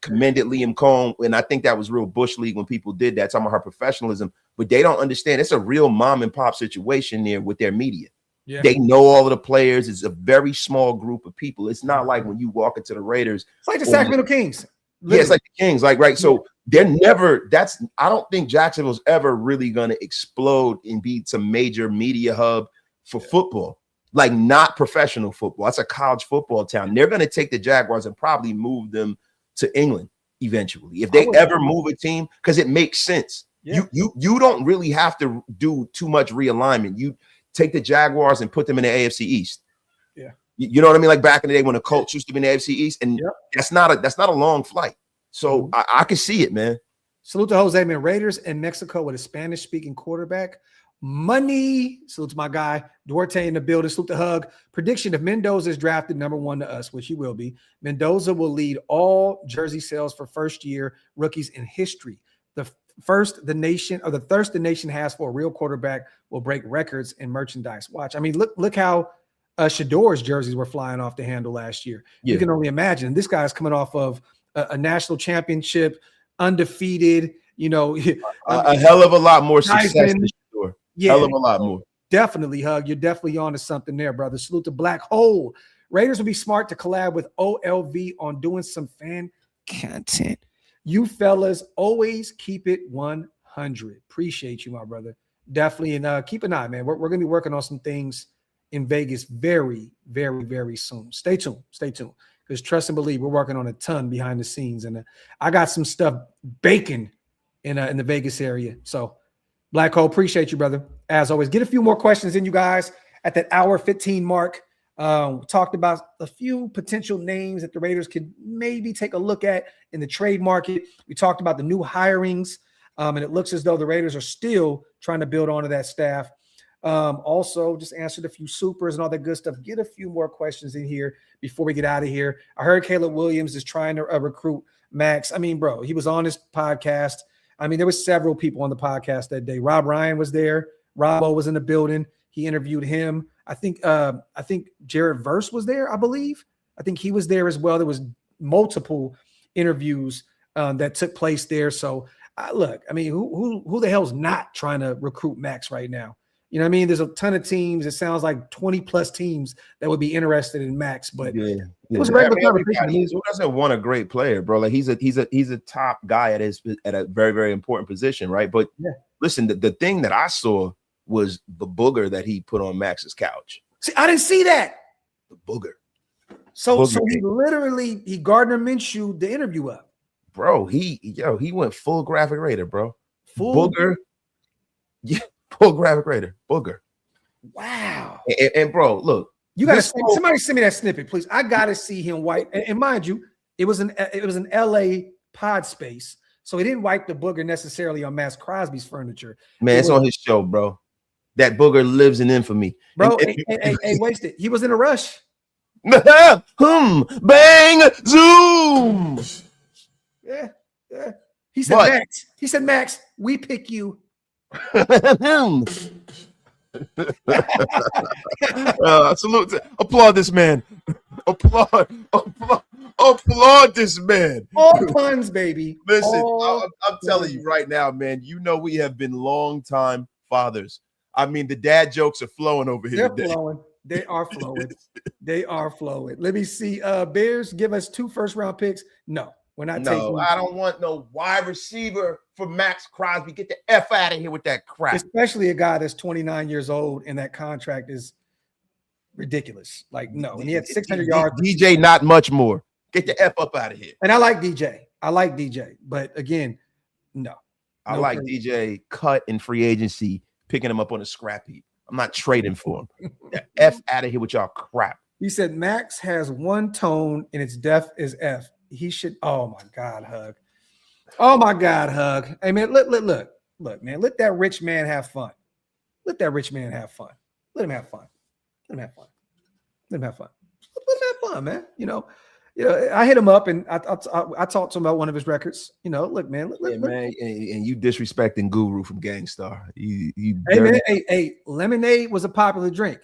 C: commended Liam Cohn, and I think that was real Bush League when people did that, talking about her professionalism. But they don't understand. It's a real mom and pop situation there with their media. Yeah. They know all of the players. It's a very small group of people. It's not like when you walk into the Raiders. It's
A: like the Sacramento Kings.
C: Literally. Yeah, it's like the Kings. Like, right. So they're never, I don't think Jacksonville's ever really going to explode and be some major media hub for football. Like not professional football. That's a college football town. They're going to take the Jaguars and probably move them to England eventually. If they ever move a team, because it makes sense. Yeah. You don't really have to do too much realignment. You take the Jaguars and put them in the AFC East. Yeah. You know what I mean? Like back in the day when the Colts used to be in the AFC East, and that's not a long flight. So I can see it, man.
A: Salute to Jose, man. Raiders in Mexico with a Spanish-speaking quarterback. Money. Salute to my guy, Duarte in the building. Salute to Hug. Prediction: if Mendoza is drafted number 1 to us, which he will be, Mendoza will lead all jersey sales for first-year rookies in history. The thirst the nation has for a real quarterback will break records in merchandise. Watch. I mean, look how Shador's jerseys were flying off the handle last year. Yeah. You can only imagine. This guy's coming off of a national championship, undefeated. You know,
C: a hell of a lot more success than Shador. Yeah, hell of a lot more.
A: Definitely, Hug. You're definitely on to something there, brother. Salute to Black Hole. Raiders will be smart to collab with OLV on doing some fan content. You fellas always keep it 100. Appreciate you, my brother. Definitely. And keep an eye, man. We're going to be working on some things in Vegas very, very, very soon. Stay tuned. Stay tuned. Because trust and believe, we're working on a ton behind the scenes. And I got some stuff baking in the Vegas area. So, Black Hole, appreciate you, brother. As always, get a few more questions in, you guys, at that hour 15 mark. We talked about a few potential names that the Raiders could maybe take a look at in the trade market. We talked about the new hirings, and it looks as though the Raiders are still trying to build onto that staff. Also, just answered a few supers and all that good stuff. Get a few more questions in here before we get out of here. I heard Caleb Williams is trying to recruit Max. I mean, bro, he was on his podcast. I mean, there were several people on the podcast that day. Rob Ryan was there. Robbo was in the building. He interviewed him. I think Jared Verse was there, I believe. I think he was there as well. There was multiple interviews that took place there. So, look, I mean, who the hell's not trying to recruit Max right now? You know what I mean? There's a ton of teams. It sounds like 20-plus teams that would be interested in Max. But it was a regular conversation.
C: Who doesn't want a great player, bro? Like he's a top guy at a very, very important position, right? But listen, the thing that I saw was the booger that he put on Max's couch.
A: See, I didn't see that.
C: The booger.
A: So he Gardner Minshew the interview up.
C: Bro, he went full graphic raider, bro. Full booger. Yeah, full graphic raider. Booger.
A: Wow.
C: And bro, look.
A: You gotta somebody send me that snippet, please. I gotta see him wipe. And mind you, it was an LA pod space. So he didn't wipe the booger necessarily on Max Crosby's furniture.
C: Man, it's on his show, bro. That booger lives in infamy.
A: Bro, hey, wasted. He was in a rush.
C: Bang, zoom.
A: Yeah. He said, Max, we pick you.
C: Salute. Applaud this man. Applaud this man.
A: All puns, baby.
C: Listen, I'm telling you right now, man, you know we have been long time fathers. I mean, the dad jokes are flowing over here.
A: They're flowing. They are flowing. They are flowing. Let me see. Bears give us 2 first-round picks. No, we're not taking.
C: No, I don't want no wide receiver for Max Crosby. Get the F out of here with that crap.
A: Especially a guy that's 29 years old and that contract is ridiculous. Like, no. And he had 600 yards.
C: DJ, not much more. Get the F up out of here.
A: And I like DJ. But again, no.
C: I like DJ cut in free agency, picking him up on a scrap heap. I'm not trading for him. The F out of here with y'all crap.
A: He said Max has one tone and it's deaf as F. He should. Oh my God, Hug. Oh my God, Hug. Hey man, look, man. Let that rich man have fun. Let that rich man have fun. Let him have fun. Let him have fun. Let him have fun. Let him have fun, man. You know, You know, I hit him up and I talked to him about one of his records. You know, look, man,
C: man, and you disrespecting Guru from Gangstar.
A: Hey, lemonade was a popular drink,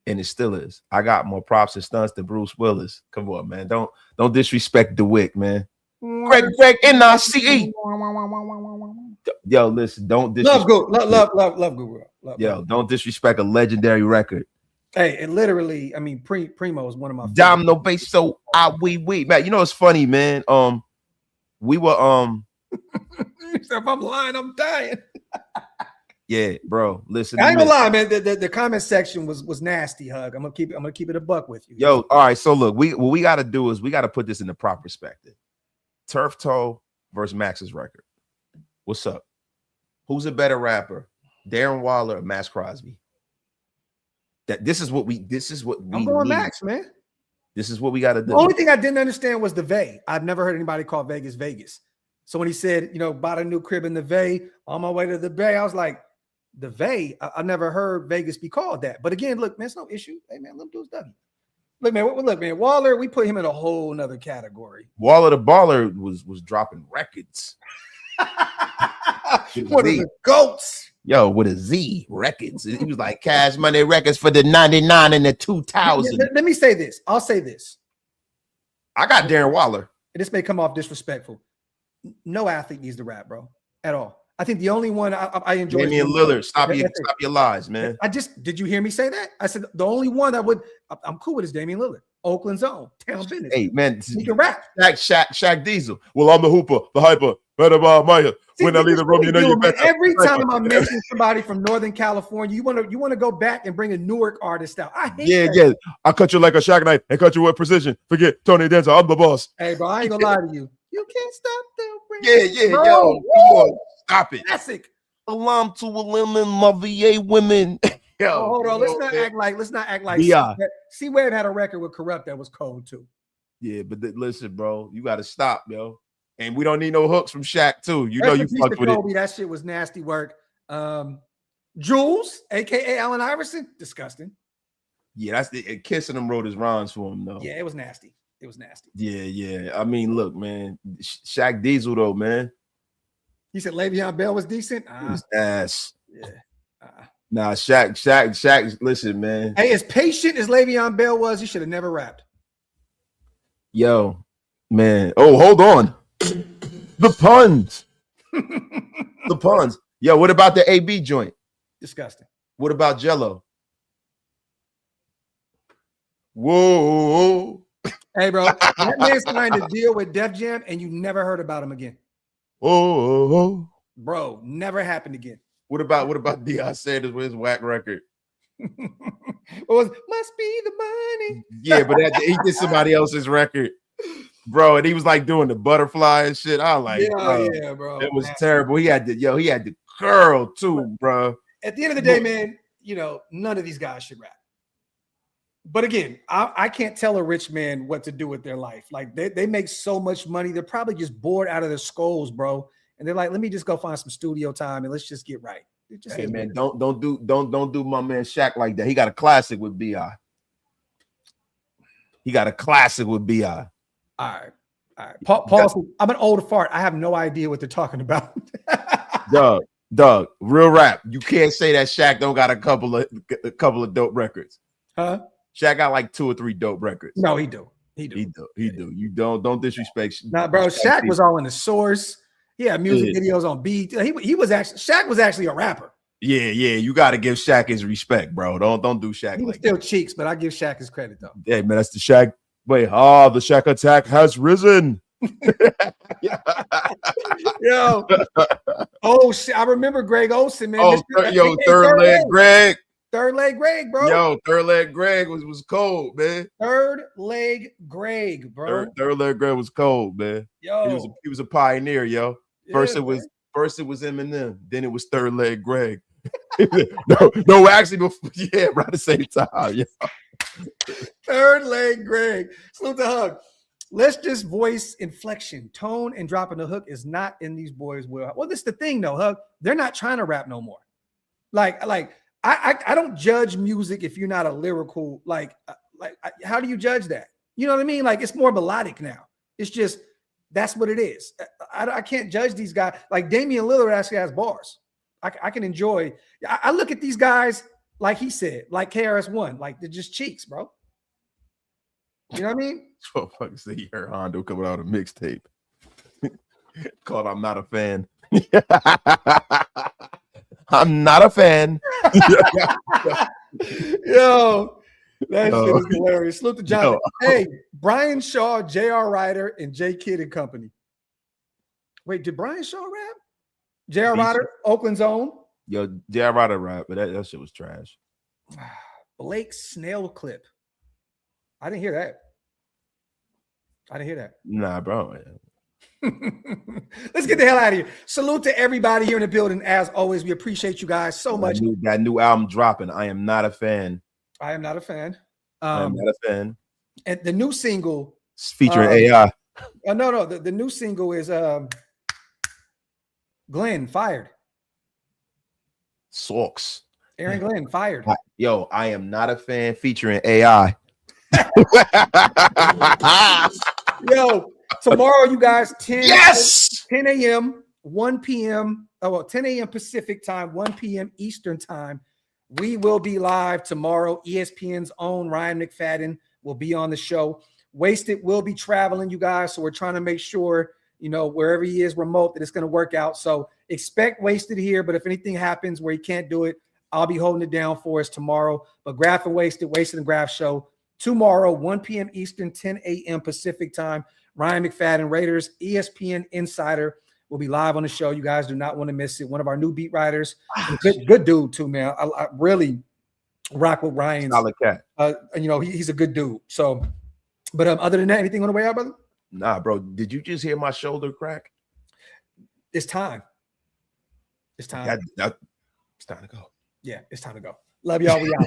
C: and it still is. I got more props and stunts than Bruce Willis. Come on, man, don't disrespect DeWitt, man. Greg NRCE. Yo, listen, don't disrespect.
A: Love Guru.
C: Don't disrespect a legendary record.
A: Hey, and literally, I mean, Primo is one of my
C: Domino bass. So we man. You know it's funny, man. We were
A: If I'm lying, I'm dying.
C: Yeah, bro. Listen,
A: I ain't gonna lie, man. The comment section was nasty. Hug. I'm gonna keep it a buck with you.
C: Yo, all right. So look, what we got to do is we got to put this in the proper perspective. Turf Toe versus Max's record. What's up? Who's a better rapper, Darren Waller or Max Crosby? This is what we
A: I'm going need. Max, man.
C: This is what we got to do.
A: The only thing I didn't understand was the Vay. I've never heard anybody call Vegas. So when he said, you know, bought a new crib in the Vay on my way to the Bay, I was like, the Vay. I never heard Vegas be called that. But again, look, man, it's no issue. Hey, man, let him do his W. Look, man, Waller, we put him in a whole nother category.
C: Waller the baller was dropping records.
A: One of the goats.
C: Yo, with a Z, records. He was like Cash Money Records for the 99 and the 2000.
A: Let me say this. I'll say this.
C: I got Darren Waller.
A: And this may come off disrespectful. No athlete needs to rap, bro, at all. I think the only one I enjoy.
C: Damian Lillard. Stop your lies, man.
A: Did you hear me say that? I said the only one I'm cool with is Damian Lillard. Oakland's own. Town business.
C: Hey, man.
A: He can rap.
C: Shaq Diesel. Well, I'm the hooper, the hyper. Maya. When I leave the room, you know you're better.
A: Every time I mention somebody from Northern California, you want to go back and bring a Newark artist out. I hate that.
C: Yeah. I cut you like a Shaq knife and cut you with precision. Forget Tony Danza. I'm the boss.
A: Hey, bro, I ain't gonna lie to you. You can't stop the rain.
C: Yeah, bro. Yo, come on. Stop it.
A: Classic.
C: Alarm to a lemon, my VA women.
A: Yo, hold on. Let's not act like.
C: Yeah.
A: C-Web had a record with Corrupt that was cold too.
C: Yeah, but listen, bro, you got to stop, yo. And we don't need no hooks from Shaq too. You know you fucked with Kobe,
A: it. That shit was nasty work. Jules, aka Allen Iverson, disgusting.
C: Yeah, that's Kissing him wrote his rhymes for him though.
A: Yeah, it was nasty.
C: Yeah. I mean, look, man, Shaq Diesel though, man.
A: He said Le'Veon Bell was decent.
C: He was ass.
A: Yeah.
C: Nah, Shaq. Listen, man.
A: Hey, as patient as Le'Veon Bell was, he should have never rapped.
C: Yo, man. Oh, hold on. The puns. The puns. Yo, what about the AB joint?
A: Disgusting.
C: What about Jello? Whoa.
A: Hey, bro. That man signed a deal with Def Jam and you never heard about him again.
C: Oh.
A: Bro, never happened again.
C: What about Deion Sanders with his whack record?
A: Must be the money.
C: Yeah, but he did somebody else's record. Bro, and he was like doing the butterfly and shit. I like,
A: yeah, bro.
C: It was terrible. He had the curl too, bro.
A: At the end of the day, man, you know, none of these guys should rap. But again, I can't tell a rich man what to do with their life. Like they make so much money, they're probably just bored out of their skulls, bro. And they're like, let me just go find some studio time and let's just get right.
C: Hey man, don't do my man Shaq like that. He got a classic with B.I.
A: All right. Paul, I'm an old fart. I have no idea what they're talking about.
C: Doug, real rap. You can't say that Shaq don't got a couple of dope records.
A: Huh?
C: Shaq got like 2 or 3 dope records.
A: No, he do.
C: You don't disrespect.
A: Nah, bro. Shaq was all in the source. He had music videos on beat. Shaq was actually a rapper.
C: Yeah. You got to give Shaq his respect, bro. Don't do Shaq.
A: He was still cheeks, but I give Shaq his credit though.
C: Yeah, man, that's the Shaq. Wait, the Shaq attack has risen.
A: Yo, oh shit! I remember Greg Olsen, man.
C: Third leg Greg.
A: Third leg Greg, bro.
C: Yo, third leg Greg was cold, man.
A: Third leg Greg, bro.
C: Third leg Greg was cold, man.
A: Yo,
C: he was a pioneer, yo. First it was Eminem, then it was third leg Greg. no, actually, before, around the same time, yeah.
A: Third leg Greg. Salute the Hug. Let's just voice inflection, tone, and dropping the hook is not in these boys' will. Well, this is the thing, though, Hug. They're not trying to rap no more. Like I don't judge music if you're not a lyrical. How do you judge that? You know what I mean? Like it's more melodic now. It's just that's what it is. I can't judge these guys. Like Damian Lillard actually has bars. I can enjoy. I look at these guys like he said, like KRS-One, like they're just cheeks, bro. You know what I mean?
C: So fucking see your Hondo coming out a mixtape called "I'm Not a Fan." I'm not a fan.
A: Yo, that shit is hilarious. Salute to John.
C: Yo.
A: Hey, Brian Shaw, J.R. Ryder, and J. Kidd and Company. Wait, did Brian Shaw rap? J.R. Ryder, Oakland's own.
C: Yo, J.R. Ryder rap, but that shit was trash.
A: Blake Snell clip. I didn't hear that.
C: Nah, bro.
A: Let's get the hell out of here. Salute to everybody here in the building. As always, we appreciate you guys so much.
C: That new album dropping. I am not a fan.
A: I am not a fan.
C: I am not a fan.
A: And the new single
C: It's featuring AI.
A: No. The new single is Glenn fired.
C: Socks.
A: Aaron Glenn fired.
C: Yo, I am not a fan featuring AI.
A: Yo, tomorrow, you guys, 10 a.m., 1 p.m. 10 a.m. Pacific time, 1 p.m. Eastern time. We will be live tomorrow. ESPN's own Ryan McFadden will be on the show. Wasted will be traveling, you guys. So we're trying to make sure, wherever he is remote, that it's going to work out. So expect Wasted here. But if anything happens where he can't do it, I'll be holding it down for us tomorrow. But Graph and Wasted and Graph show tomorrow, 1 p.m. Eastern, 10 a.m. Pacific time. Ryan McFadden, Raiders, ESPN Insider will be live on the show. You guys do not want to miss it. One of our new beat writers. Good dude, too, man. I really rock with Ryan's.
C: Solid cat.
A: He's a good dude. So, but other than that, anything on the way out, brother?
C: Nah, bro. Did you just hear my shoulder crack?
A: It's time. It's time.
C: It's time to go.
A: Yeah, it's time to go. Love y'all. We out.